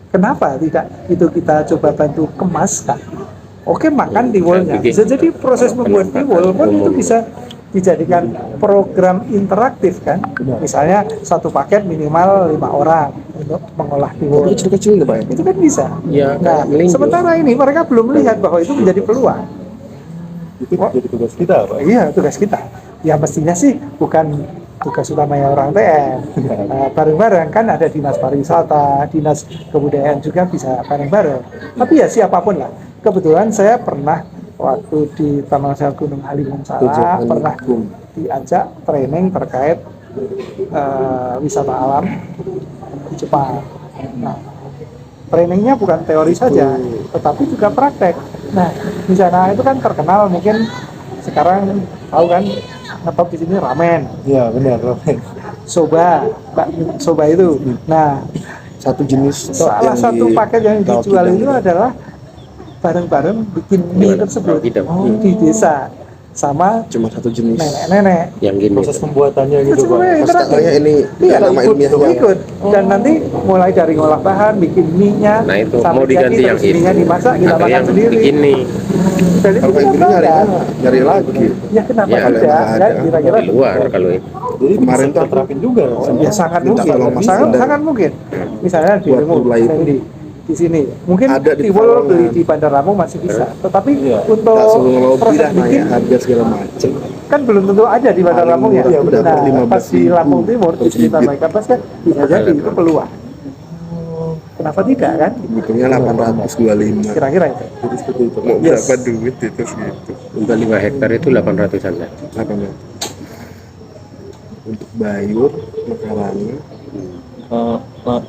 Speaker 2: Kenapa tidak itu kita coba bantu kemaskan? Oke, makan tiwulnya. Bisa jadi proses membuat tiwul pun itu bisa dijadikan program interaktif kan. Misalnya satu paket minimal 5 orang untuk mengolah tiwul.
Speaker 3: Kecil-kecil nggak Pak?
Speaker 2: Itu kan bisa.
Speaker 4: ya
Speaker 2: Nah,
Speaker 4: kayak melingkung.
Speaker 2: sementara ini mereka belum melihat bahwa itu menjadi peluang.
Speaker 1: Itu jadi tugas kita Pak.
Speaker 2: Iya, tugas kita. Ya mestinya sih bukan tugas utamanya orang TN. Bareng-bareng kan ada dinas pariwisata, dinas kebudayaan juga bisa bareng-bareng. Tapi ya siapapun lah. Kebetulan saya pernah waktu di Taman Nasional Gunung Halimun Salak pernah diajak training terkait wisata alam di Jepang. Nah, trainingnya bukan teori saja, tetapi juga praktek. Nah, di sana itu kan terkenal, mungkin sekarang tahu kan ngetop di sini ramen,
Speaker 1: Iya benar.
Speaker 2: soba, soba itu. Nah,
Speaker 3: Satu jenis
Speaker 2: salah
Speaker 3: yang
Speaker 2: satu
Speaker 3: di
Speaker 2: paket yang
Speaker 3: Laut
Speaker 2: dijual
Speaker 3: Hidang
Speaker 2: itu adalah bareng-bareng bikin mie tersebut
Speaker 4: Laut Hidang.
Speaker 2: di desa sama
Speaker 3: cuma satu jenis.
Speaker 2: nenek-nenek.
Speaker 4: yang gini
Speaker 1: Proses pembuatannya
Speaker 2: Itu
Speaker 1: gitu Pak.
Speaker 2: sebenarnya
Speaker 3: Pas
Speaker 2: interaktif.
Speaker 3: katanya ini
Speaker 2: Iya,
Speaker 3: nama ilmiahnya.
Speaker 2: ikut. Dan nanti mulai dari ngolah bahan, bikin mie-nya,
Speaker 4: nah itu
Speaker 2: sampai
Speaker 4: mau diganti
Speaker 2: jadi,
Speaker 4: yang
Speaker 2: terus
Speaker 4: itu
Speaker 2: mie-nya dimasak, kita
Speaker 4: atau
Speaker 2: makan
Speaker 4: yang
Speaker 2: sendiri.
Speaker 4: begini
Speaker 2: Dan itu
Speaker 3: Kalau kayak
Speaker 2: kan
Speaker 3: gini nyari
Speaker 2: ada.
Speaker 3: nyari lagi.
Speaker 2: Ya kenapa
Speaker 4: Ya, kalau
Speaker 2: tidak?
Speaker 3: nggak ada.
Speaker 2: Kan kira-kira
Speaker 4: di luar kalau itu
Speaker 1: Jadi
Speaker 3: Kemarin
Speaker 1: bisa
Speaker 3: tuh
Speaker 1: kita terapin juga.
Speaker 2: ya sangat
Speaker 3: Minta
Speaker 2: mungkin,
Speaker 3: tolong Mas
Speaker 2: sangat,
Speaker 3: Indra.
Speaker 2: sangat mungkin. Misalnya di
Speaker 3: Buat
Speaker 2: remote,
Speaker 3: mulai itu.
Speaker 2: di sini, mungkin
Speaker 3: Ada di
Speaker 2: tiwul
Speaker 3: Pekalongan.
Speaker 2: beli di Bandar Lampung masih bisa. Tetapi
Speaker 1: Iya.
Speaker 2: untuk
Speaker 3: Nggak suruh ngelobi
Speaker 2: proses
Speaker 3: lah nanya
Speaker 2: bikin
Speaker 3: harga segala macem.
Speaker 2: kan belum tentu ada di Bandar
Speaker 3: Paling
Speaker 2: Lampung ya.
Speaker 3: murah udah
Speaker 2: Nah, pas di
Speaker 3: 15.000
Speaker 2: Lampung Timur di
Speaker 3: per
Speaker 2: sekitar
Speaker 3: bibit.
Speaker 2: mereka pas kan bisa jadi itu peluang. kenapa tidak kan?
Speaker 3: Hitungnya 825.
Speaker 2: Kira-kira itu.
Speaker 1: Jadi seperti itu.
Speaker 3: Mau
Speaker 2: Yes.
Speaker 3: berapa duit itu segitu?
Speaker 4: Untuk 5 hektar itu 800-an ya.
Speaker 3: 800. Untuk Bayur, Mekaranya,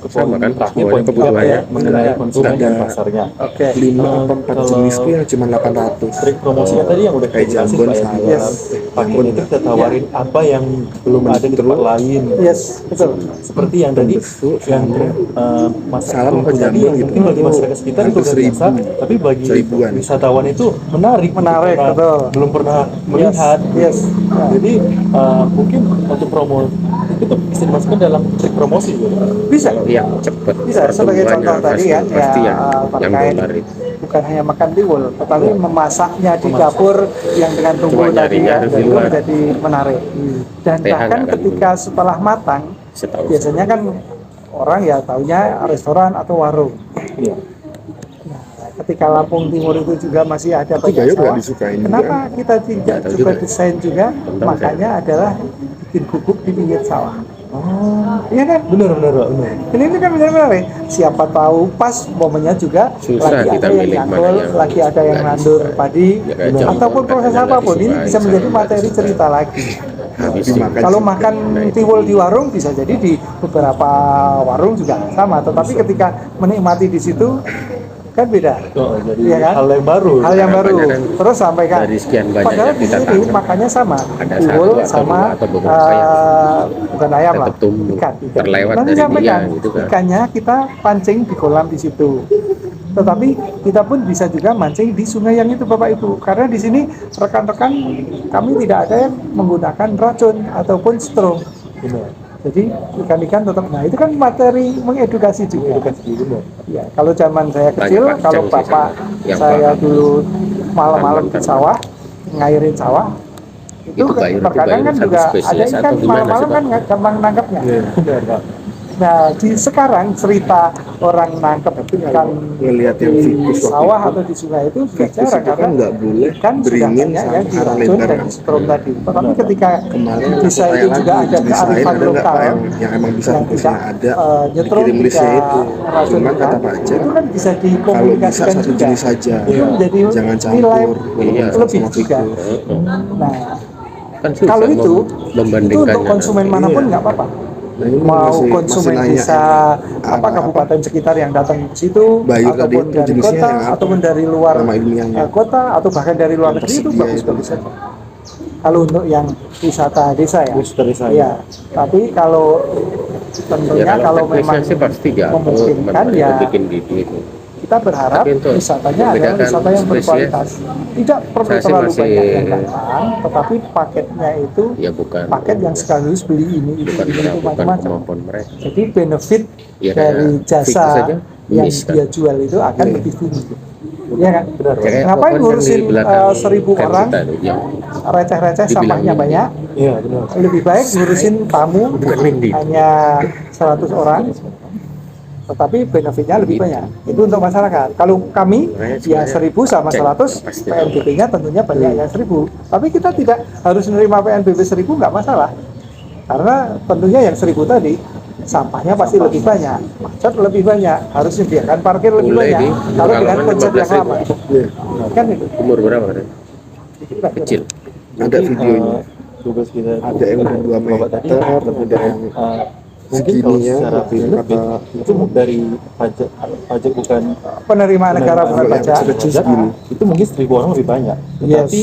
Speaker 4: Sama kan,
Speaker 1: Terakhir
Speaker 4: semuanya
Speaker 1: poin
Speaker 4: kebutuhannya.
Speaker 1: ya, mengenai konsumen dan
Speaker 3: Ada.
Speaker 1: pasarnya.
Speaker 2: Oke.
Speaker 3: 5 atau 4
Speaker 1: kalau-
Speaker 3: jenis tuh yang cuma 800.
Speaker 1: Trik promosinya tadi yang udah
Speaker 3: Kayak
Speaker 1: kita jelasin
Speaker 3: jambon,
Speaker 1: Pak ya.
Speaker 3: salad.
Speaker 1: Di
Speaker 2: Yes.
Speaker 1: dalam paket itu kita tawarin apa yang belum ada di tempat lain.
Speaker 2: Yes, betul.
Speaker 1: Seperti yang tadi
Speaker 3: Besuk,
Speaker 1: yang
Speaker 3: sambal.
Speaker 1: masak
Speaker 3: Salam
Speaker 1: kerupuk
Speaker 3: apa
Speaker 1: tadi
Speaker 3: jambon
Speaker 1: yang
Speaker 3: gitu.
Speaker 1: mungkin bagi masyarakat sekitar itu udah
Speaker 3: 100.000.
Speaker 1: biasa, tapi bagi
Speaker 3: Seribuan.
Speaker 1: wisatawan itu menarik.
Speaker 2: Menarik,
Speaker 1: Karena
Speaker 2: betul.
Speaker 1: belum pernah melihat.
Speaker 2: Yes. Ya.
Speaker 1: Jadi mungkin untuk promo itu bisa dimasukkan dalam trik promosi gitu.
Speaker 2: Bisa.
Speaker 4: Kalau yang cepat
Speaker 2: Bisa, sebagai contoh tadi kan,
Speaker 4: pasti
Speaker 2: ya,
Speaker 4: yang
Speaker 2: terkait
Speaker 4: dolar itu.
Speaker 2: bukan hanya makan tiwul, tetapi memasaknya di dapur yang dengan
Speaker 4: Cuma
Speaker 2: tumbul tadi
Speaker 4: nyarinya
Speaker 2: ya,
Speaker 4: harus di
Speaker 2: itu
Speaker 4: luar.
Speaker 2: menjadi menarik. Dan
Speaker 4: TH
Speaker 2: bahkan
Speaker 4: nggak akan
Speaker 2: ketika setelah matang,
Speaker 4: Setahu
Speaker 2: biasanya kan orang ya taunya restoran atau warung.
Speaker 1: Iya.
Speaker 2: Nah, ketika Lampung Timur itu juga masih ada
Speaker 3: Tapi
Speaker 2: banyak
Speaker 3: Bayur nggak
Speaker 2: sawah,
Speaker 3: disukain
Speaker 2: kenapa kita tidak
Speaker 4: Nggak tahu
Speaker 2: coba
Speaker 4: juga.
Speaker 2: desain juga?
Speaker 4: Belum tahu
Speaker 2: Makanya adalah bikin gubuk di pinggir sawah.
Speaker 1: Oh,
Speaker 2: Iya kan?
Speaker 1: benar Pak, benar.
Speaker 2: Ini kan benar-benar ya. Siapa tahu pas momennya juga
Speaker 4: Susah
Speaker 2: lagi
Speaker 4: kita
Speaker 2: ada yang
Speaker 4: milih mana
Speaker 2: nyangkul,
Speaker 4: yang
Speaker 2: lagi ada yang
Speaker 4: nggak
Speaker 2: nandur
Speaker 4: disukai.
Speaker 2: padi,
Speaker 4: Ya, kayak jambon,
Speaker 2: ataupun proses
Speaker 4: katanya nggak
Speaker 2: apapun ini
Speaker 4: disukai,
Speaker 2: bisa menjadi
Speaker 4: sama
Speaker 2: materi
Speaker 4: nggak
Speaker 2: cerita lagi.
Speaker 4: habis
Speaker 3: Tapi makan
Speaker 2: Kalau
Speaker 3: juga.
Speaker 2: makan
Speaker 4: Nah, itu
Speaker 2: tiwul di warung bisa jadi di beberapa warung juga sama, tetapi ketika menikmati di situ kan beda.
Speaker 1: Oh, jadi
Speaker 2: Iya kan?
Speaker 1: hal yang baru.
Speaker 2: Hal yang baru.
Speaker 4: Harapannya kan
Speaker 2: Terus sampai kan
Speaker 4: dari sekian banyak
Speaker 2: padahal
Speaker 4: yang
Speaker 2: di
Speaker 4: kita
Speaker 2: sini
Speaker 4: tangkap,
Speaker 2: makannya sama.
Speaker 4: ada
Speaker 2: Tiwul
Speaker 4: satu atau
Speaker 2: sama
Speaker 4: dua atau beberapa yang
Speaker 2: bukan ayam lah.
Speaker 4: tetap tumbuh,
Speaker 2: Ikan.
Speaker 4: terlewat
Speaker 2: Nanti
Speaker 4: dari
Speaker 2: sampaikan,
Speaker 4: dia, gitu kan.
Speaker 2: ikannya kita pancing di kolam di situ. Tetapi kita pun bisa juga mancing di sungai yang itu Bapak Ibu. Karena di sini rekan-rekan kami tidak ada yang menggunakan racun ataupun strom.
Speaker 1: Benar.
Speaker 2: Jadi ikan-ikan tetap, nah itu kan materi mengedukasi juga.
Speaker 1: Edukasi benar.
Speaker 2: Ya, kalau zaman saya
Speaker 4: Tanya
Speaker 2: kecil,
Speaker 4: Pak
Speaker 2: kalau
Speaker 4: Jang sih
Speaker 2: bapak
Speaker 4: sama yang
Speaker 2: saya
Speaker 4: paham.
Speaker 2: dulu malam-malam di
Speaker 4: Tanaman-tanaman.
Speaker 2: sawah, ngairin sawah, itu
Speaker 4: Bayur, itu
Speaker 2: terkadang
Speaker 4: Bayur
Speaker 2: kan
Speaker 4: satu
Speaker 2: juga
Speaker 4: spesies
Speaker 2: ada
Speaker 4: atau
Speaker 2: ikan
Speaker 4: gimana
Speaker 2: malam-malam
Speaker 4: sih,
Speaker 2: kan
Speaker 4: Pak?
Speaker 2: nggak gampang nangkapnya.
Speaker 1: Benar, Pak.
Speaker 2: Nah, di sekarang cerita orang nangkep ikan
Speaker 3: ngelihat yang
Speaker 2: di
Speaker 3: situs waktu
Speaker 2: sawah
Speaker 3: itu,
Speaker 2: atau di sungai itu
Speaker 3: Situs
Speaker 2: jarang
Speaker 3: itu kan
Speaker 2: karena
Speaker 3: nggak boleh
Speaker 2: ikan sudah
Speaker 3: beringin
Speaker 2: banyak
Speaker 3: sama
Speaker 2: yang diracun
Speaker 3: lebar
Speaker 2: dan
Speaker 3: kan.
Speaker 2: strom tadi. Tetapi ketika
Speaker 3: Kemarin
Speaker 2: di
Speaker 3: aku
Speaker 2: desa
Speaker 3: tanya
Speaker 2: itu juga
Speaker 3: lagi,
Speaker 2: ada
Speaker 3: jenis lain
Speaker 2: kearifan
Speaker 3: ada nggak
Speaker 2: lokal
Speaker 3: Pak yang emang bisa
Speaker 2: yang
Speaker 3: tulisnya
Speaker 2: tidak
Speaker 3: ada,
Speaker 2: nyetrum,
Speaker 3: dikirim listnya
Speaker 2: tidak
Speaker 3: itu.
Speaker 2: meracun
Speaker 3: Cuma
Speaker 2: ikan,
Speaker 3: kata Pak Jang,
Speaker 2: itu kan bisa
Speaker 3: kalau bisa
Speaker 2: dikomunikasikan
Speaker 3: satu
Speaker 2: juga.
Speaker 3: jenis saja,
Speaker 2: Itu menjadi
Speaker 3: jangan
Speaker 2: nilai
Speaker 3: campur,
Speaker 4: Iya.
Speaker 2: lebih
Speaker 3: sama
Speaker 2: juga.
Speaker 3: fitur.
Speaker 2: Nah,
Speaker 4: Kan susah
Speaker 2: kalau itu
Speaker 4: membandingkannya.
Speaker 2: untuk konsumen manapun
Speaker 3: Iya.
Speaker 2: nggak apa-apa.
Speaker 3: Nah, ini
Speaker 2: Mau
Speaker 3: masih
Speaker 2: konsumen
Speaker 3: nanya
Speaker 2: desa apa
Speaker 3: apa-
Speaker 2: kabupaten sekitar yang datang ke situ,
Speaker 3: Bayur tadi
Speaker 2: ataupun
Speaker 3: itu
Speaker 2: dari
Speaker 3: jenisnya
Speaker 2: kota,
Speaker 3: yang apa?
Speaker 2: ataupun dari luar
Speaker 3: Nama ilmiahnya.
Speaker 2: kota, atau bahkan dari luar
Speaker 3: Yang
Speaker 2: negeri itu
Speaker 3: tersedia
Speaker 2: bagus-bagus
Speaker 3: itu.
Speaker 2: saja. Kalau untuk yang wisata desa ya,
Speaker 1: Wisata desa,
Speaker 2: iya. Tapi kalau tentunya
Speaker 4: Ya,
Speaker 2: kalau
Speaker 4: teknisnya
Speaker 2: memang
Speaker 4: sih pasti jatuh,
Speaker 2: memungkinkan
Speaker 4: teman-teman
Speaker 2: ya
Speaker 4: itu bikin gitu itu.
Speaker 2: kita berharap
Speaker 4: Tapi untuk
Speaker 2: wisatanya adalah
Speaker 4: membedakan
Speaker 2: wisata yang
Speaker 4: spesies,
Speaker 2: berkualitas. Tidak perlu
Speaker 4: saya sih
Speaker 2: terlalu
Speaker 4: masih-
Speaker 2: banyak yang datang, tetapi paketnya itu
Speaker 4: Ya bukan
Speaker 2: paket yang sekaligus beli ini itu
Speaker 4: bukan
Speaker 2: itu
Speaker 4: meragukan
Speaker 2: macam-macam.
Speaker 4: kemampuan mereka.
Speaker 2: Jadi benefit
Speaker 4: Ya,
Speaker 2: dari
Speaker 4: kayak
Speaker 2: jasa
Speaker 4: Victor saja,
Speaker 2: yang
Speaker 4: bisa.
Speaker 2: dia jual itu akan lebih tinggi. Iya kan?
Speaker 1: Benar, Pak.
Speaker 4: Kayak
Speaker 2: Ngapain
Speaker 4: pohon yang
Speaker 2: ngurusin,
Speaker 4: di belakang
Speaker 2: 1000
Speaker 4: kan
Speaker 2: orang?
Speaker 4: kita tuh, yang
Speaker 2: Receh-receh
Speaker 4: Dibilang
Speaker 2: sampahnya
Speaker 4: ini.
Speaker 2: banyak.
Speaker 1: Iya, benar.
Speaker 2: Lebih baik ngurusin tamu
Speaker 4: bukan Windy.
Speaker 2: hanya 100 orang, tetapi benefitnya lebih banyak. Itu untuk masyarakat. Kalau kami
Speaker 4: Makanya
Speaker 2: ya
Speaker 4: sebenarnya
Speaker 2: 1000 sama
Speaker 4: cek
Speaker 2: 100,
Speaker 4: pasti.
Speaker 2: PNBP-nya tentunya banyak yang 1000. Tapi kita tidak harus menerima PNBP 1000, nggak masalah. Karena tentunya yang 1000 tadi sampahnya pasti lebih banyak, macet lebih banyak, harus sediakan parkir lebih
Speaker 4: Mulai
Speaker 2: banyak.
Speaker 4: di
Speaker 2: Kalau dengan
Speaker 4: pengalaman
Speaker 2: konsep yang
Speaker 4: 15.000.
Speaker 2: lama,
Speaker 3: Iya.
Speaker 2: kan itu.
Speaker 4: Umur berapa kan? Kecil.
Speaker 3: Ada videonya.
Speaker 1: Tugas kita
Speaker 3: Ada yang udah 2
Speaker 1: Bapak tadi,
Speaker 3: meter, ada yang
Speaker 1: mungkin kalau
Speaker 3: segininya,
Speaker 1: secara benefit
Speaker 3: kata-
Speaker 1: itu dari pajak bukan
Speaker 2: Penerimaan negara bukan
Speaker 3: Kalau yang
Speaker 2: pajak.
Speaker 3: kecil-kecil
Speaker 1: pajak,
Speaker 3: segini.
Speaker 1: itu mungkin 1000 orang lebih banyak.
Speaker 2: Yes.
Speaker 1: Tapi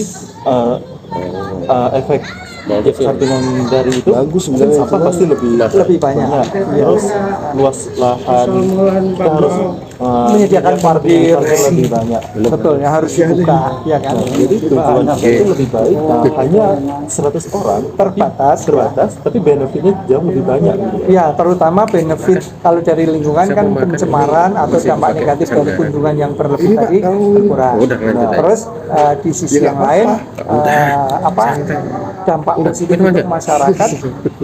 Speaker 1: efek
Speaker 4: Bagus ya.
Speaker 1: sampingan dari itu
Speaker 3: Bagus
Speaker 1: mungkin
Speaker 3: sebenarnya,
Speaker 1: sampah
Speaker 3: cuman
Speaker 1: pasti lebih
Speaker 2: Lebih banyak.
Speaker 1: Terus luas lahan kita harus
Speaker 2: Menyediakan parkir.
Speaker 1: lebih banyak.
Speaker 2: Betul, yang harus dibuka, ya kan?
Speaker 1: Jadi tujuannya itu lebih baik. Hanya 100 orang terbatas, tapi benefitnya jauh lebih banyak.
Speaker 2: Ya, terutama benefit kalau dari lingkungan kan
Speaker 4: Saya mau makan
Speaker 2: pencemaran
Speaker 4: ini,
Speaker 2: atau
Speaker 4: masih
Speaker 2: dampak
Speaker 4: pakai
Speaker 2: negatif dari
Speaker 4: sanggaran.
Speaker 2: kunjungan yang berlebih
Speaker 3: Ini, Pak,
Speaker 2: tadi
Speaker 3: kalau-
Speaker 2: berkurang.
Speaker 4: Udah, lanjut aja.
Speaker 2: Terus di sisi
Speaker 3: Ya,
Speaker 2: yang
Speaker 3: nggak
Speaker 2: lain
Speaker 3: apa-apa.
Speaker 2: dampak
Speaker 4: Udah,
Speaker 2: positif
Speaker 4: minum
Speaker 2: untuk
Speaker 4: aja.
Speaker 2: masyarakat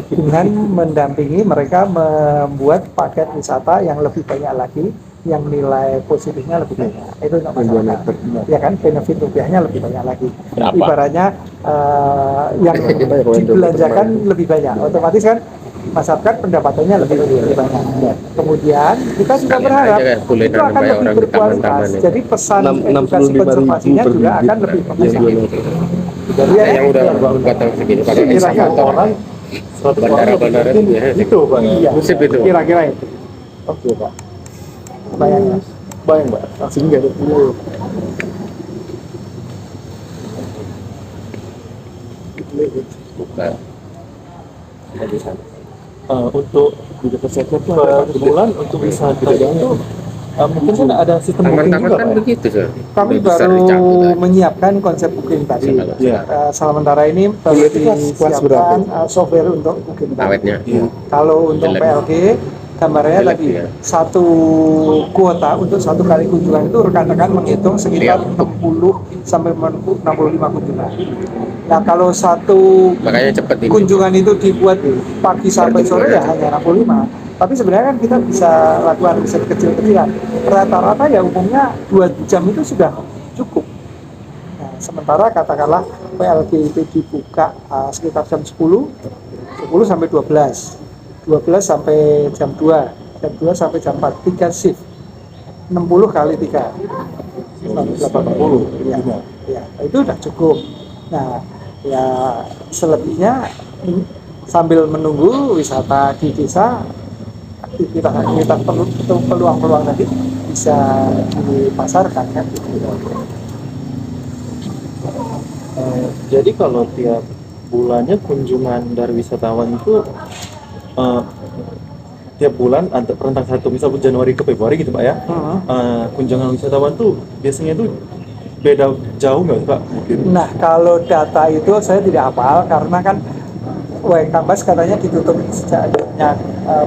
Speaker 2: dengan mendampingi mereka membuat paket wisata yang lebih banyak lagi, yang nilai positifnya lebih banyak. Itu untuk
Speaker 3: Yang 2
Speaker 2: masyarakat.
Speaker 3: meter.
Speaker 2: Ya kan, benefit rupiahnya lebih banyak lagi.
Speaker 4: Berapa?
Speaker 2: Yang
Speaker 3: Berapa ya kalau yang 2 meter
Speaker 2: dibelanjakan
Speaker 3: kemarin?
Speaker 2: lebih banyak. Otomatis kan masyarakat pendapatannya lebih banyak. Kemudian kita juga
Speaker 4: Sekalian
Speaker 2: berharap
Speaker 4: aja kan, boleh
Speaker 2: itu akan
Speaker 4: nanam
Speaker 2: lebih
Speaker 4: orang di
Speaker 2: berkualitas.
Speaker 4: taman-taman itu.
Speaker 2: Jadi pesan edukasi
Speaker 3: 65.000
Speaker 2: konservasinya
Speaker 3: per
Speaker 2: juga
Speaker 3: bibit
Speaker 2: akan lebih
Speaker 3: yang
Speaker 2: bagus.
Speaker 3: dua meter.
Speaker 2: Jadi
Speaker 4: Ada yang udah batang segini pakai
Speaker 2: Kira-kira
Speaker 4: eskavator.
Speaker 1: orang 100 orang
Speaker 4: Bandara-bandara
Speaker 1: mungkin
Speaker 4: itu ya,
Speaker 1: itu Pak ya.
Speaker 2: iya,
Speaker 4: Musib itu.
Speaker 2: kira-kira itu.
Speaker 1: Oke Pak.
Speaker 2: Bayangkan.
Speaker 1: Bayang Pak, langsung nggak ada pulau.
Speaker 4: Bukan.
Speaker 1: Untuk per bulan untuk wisata itu mungkin kan ada sistem booking
Speaker 4: Taman-taman
Speaker 1: juga
Speaker 4: kan
Speaker 1: Pak ya?
Speaker 4: begitu sih.
Speaker 2: Kami
Speaker 4: Udah besar
Speaker 2: baru
Speaker 4: dicabut aja.
Speaker 2: menyiapkan konsep booking tadi.
Speaker 4: Kalau
Speaker 1: Iya.
Speaker 2: Sementara ini baru
Speaker 3: Itu kelas berapa?
Speaker 2: disiapkan software untuk booking tadi.
Speaker 4: awetnya.
Speaker 1: Iya.
Speaker 2: Kalau untuk
Speaker 4: Jelek.
Speaker 2: PLG, gambarnya
Speaker 4: Jelek,
Speaker 2: tadi
Speaker 4: ya.
Speaker 2: satu kuota untuk satu kali kunjungan itu rekan-rekan menghitung sekitar
Speaker 4: Iya.
Speaker 2: 60 sampai 65 kunjungan. Nah kalau satu
Speaker 4: Makanya cepet ini.
Speaker 2: kunjungan itu dibuat pagi sampai sore ya hanya 65. Tapi sebenarnya kan kita bisa lakukan riset kecil-kecilan. Rata-rata ya umumnya 2 jam itu sudah cukup. Nah, sementara katakanlah PLG itu dibuka sekitar jam 10 sampai 12. 12 sampai jam 2, jam 2 sampai jam 4, 3 shift. 60 kali 3.
Speaker 1: 80.
Speaker 2: Ya, ya, itu udah cukup. Nah, ya selebihnya sambil menunggu wisata di desa, aktivitas peluang-peluang tadi bisa dipasarkan kan.
Speaker 1: Jadi kalau tiap bulannya kunjungan dari wisatawan itu tiap bulan rentang satu misalnya Januari ke Februari gitu Pak ya, kunjungan wisatawan tuh biasanya tuh beda jauh nggak sih Pak mungkin?
Speaker 2: Nah, kalau data itu saya tidak hafal karena kan Kambas katanya ditutup sejak adanya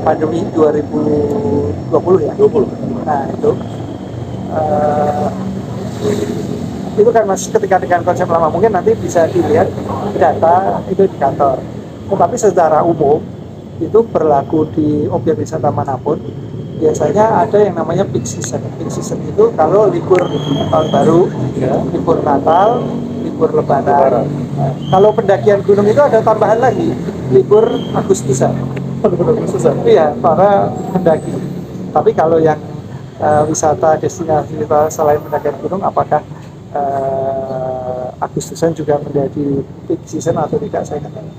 Speaker 2: pandemi 2020 ya.
Speaker 1: 20.
Speaker 2: Nah, itu kan masih ketika dengan konsep lama, mungkin nanti bisa dilihat data itu di kantor. Tetapi secara umum itu berlaku di objek wisata manapun. Biasanya ada yang namanya peak season. Peak season itu kalau libur tahun baru, libur Natal, libur Lebaran. Nah, kalau pendakian gunung itu ada tambahan lagi, libur Agustusan. Iya, para pendaki. Tapi kalau yang wisata destinasi selain pendakian gunung, apakah Agustusan juga menjadi peak season atau tidak, saya nggak tahu.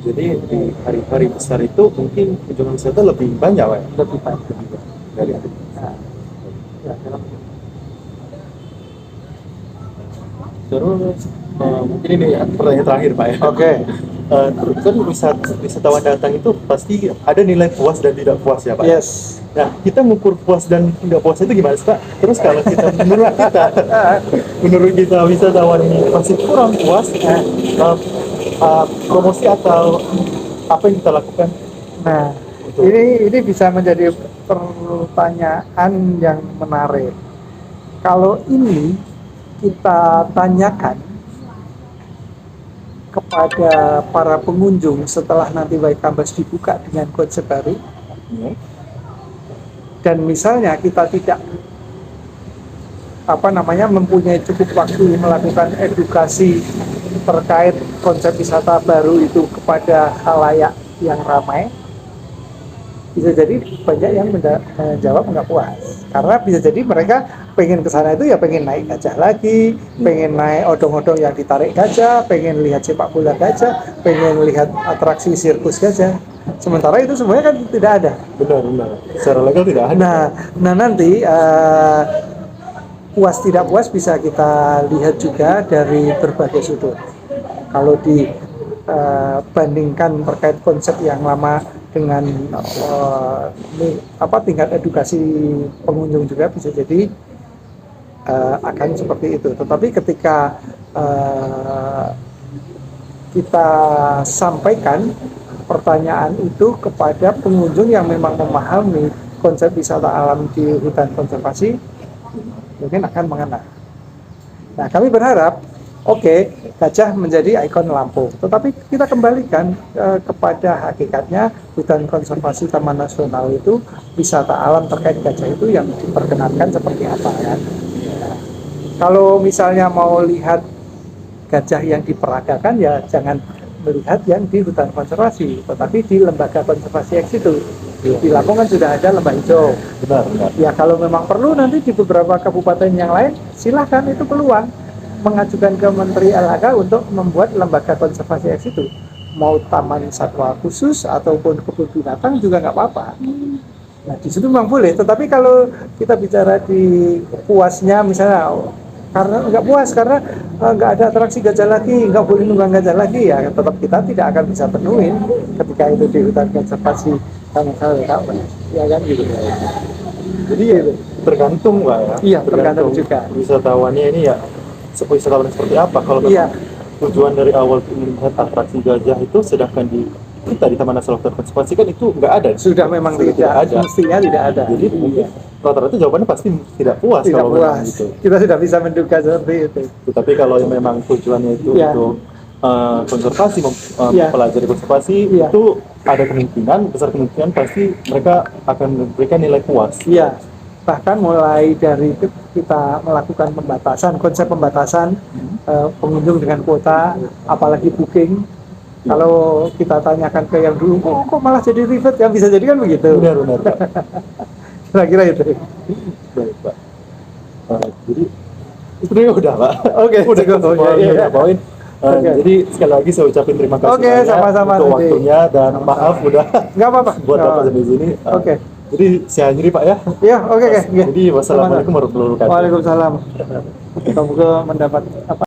Speaker 1: Jadi di hari-hari besar itu mungkin kunjungan wisata lebih banyak Pak ya?
Speaker 2: Lebih banyak.
Speaker 1: Dari
Speaker 2: Nah, ya,
Speaker 1: terus mungkin ini pertanyaan terakhir Pak ya.
Speaker 2: Oke.
Speaker 1: Terus kan wisatawan datang itu pasti ada nilai puas dan tidak puas ya Pak.
Speaker 2: Yes.
Speaker 1: Nah kita mengukur puas dan tidak puas itu gimana sih Pak? Terus kalau kita menurut kita wisatawan ini masih kurang puas, promosi atau apa yang kita lakukan?
Speaker 2: Nah, ini bisa menjadi pertanyaan yang menarik. Kalau ini kita tanyakan kepada para pengunjung setelah nanti Waikambas dibuka dengan konsep baru, dan misalnya kita tidak mempunyai cukup waktu melakukan edukasi terkait konsep wisata baru itu kepada khalayak yang ramai, bisa jadi banyak yang menjawab nggak puas, karena bisa jadi mereka pengen ke sana itu ya pengen naik gajah lagi, pengen naik odong-odong yang ditarik gajah, pengen lihat sepak bola gajah, pengen lihat atraksi sirkus gajah. Sementara itu semuanya kan tidak ada.
Speaker 1: Benar. Secara legal tidak ada.
Speaker 2: Nah nanti puas tidak puas bisa kita lihat juga dari berbagai sudut. Kalau dibandingkan terkait konsep yang lama dengan tingkat edukasi pengunjung juga bisa jadi akan seperti itu. Tetapi ketika kita sampaikan pertanyaan itu kepada pengunjung yang memang memahami konsep wisata alam di hutan konservasi, mungkin akan mengena. Nah, kami berharap gajah menjadi ikon Lampung, tetapi kita kembalikan kepada hakikatnya hutan konservasi Taman Nasional itu wisata alam terkait gajah itu yang diperkenankan seperti apa kan? Nah, kalau misalnya mau lihat gajah yang diperagakan ya jangan melihat yang di hutan konservasi, tetapi di lembaga konservasi ex situ. Di Lampung kan sudah ada lembah hijau.
Speaker 1: Benar, benar.
Speaker 2: Ya kalau memang perlu nanti di beberapa kabupaten yang lain, silahkan, itu peluang mengajukan ke Menteri LHK untuk membuat lembaga konservasi ex situ. Mau taman satwa khusus ataupun kebun binatang juga nggak apa-apa. Nah di situ memang boleh, tetapi kalau kita bicara di puasnya misalnya, karena nggak puas karena nggak ada atraksi gajah lagi, nggak boleh nunggang gajah lagi, ya tetap kita tidak akan bisa penuhin ketika itu di hutan konservasi sama ya kan gitu.
Speaker 1: Jadi ya, tergantung Pak ya.
Speaker 2: Iya, tergantung juga.
Speaker 1: Wisatawannya ini ya wisatawan seperti apa. Kalau
Speaker 2: Iya.
Speaker 1: memang tujuan dari awal melihat atraksi gajah itu, sedangkan di kita di Taman Nasional Hutan Konservasi kan itu nggak ada.
Speaker 2: Sudah memang
Speaker 1: Sudah
Speaker 2: tidak
Speaker 1: ada.
Speaker 2: mestinya tidak ada.
Speaker 1: Jadi mungkin rata-rata jawabannya pasti tidak puas
Speaker 2: Tidak
Speaker 1: kalau memang
Speaker 2: puas.
Speaker 1: gitu.
Speaker 2: Kita sudah bisa menduga seperti itu.
Speaker 1: Tapi kalau yang memang tujuannya itu
Speaker 2: Iya.
Speaker 1: untuk konservasi,
Speaker 2: Iya.
Speaker 1: mempelajari konservasi,
Speaker 2: Iya.
Speaker 1: itu ada kemungkinan, besar kemungkinan pasti mereka akan memberikan nilai puas.
Speaker 2: Iya, bahkan mulai dari kita melakukan pembatasan, konsep pembatasan pengunjung dengan kuota, apalagi booking. Kalau kita tanyakan ke yang dulu, kok malah jadi ribet, ya bisa jadi kan begitu.
Speaker 1: Benar, Pak.
Speaker 2: Kira-kira itu.
Speaker 1: Baik, Pak. Jadi itu udah, Pak.
Speaker 2: Oke,
Speaker 1: Udah
Speaker 2: cukup.
Speaker 1: semua
Speaker 2: Oke,
Speaker 1: yang
Speaker 2: iya.
Speaker 1: kita bawain.
Speaker 2: Oke.
Speaker 1: Jadi sekali lagi saya ucapin terima kasih
Speaker 2: Oke,
Speaker 1: banyak
Speaker 2: sama-sama,
Speaker 1: untuk
Speaker 2: Dede.
Speaker 1: waktunya, dan maaf udah
Speaker 2: Nggak apa-apa.
Speaker 1: buat
Speaker 2: Nggak
Speaker 1: Bapak
Speaker 2: apa-apa.
Speaker 1: sampai sini.
Speaker 2: Oke.
Speaker 1: Jadi saya akhiri Pak ya.
Speaker 2: Iya, oke.
Speaker 1: Jadi wassalamualaikum warahmatullahi wabarakatuh.
Speaker 2: Waalaikumsalam. Semoga mendapat apa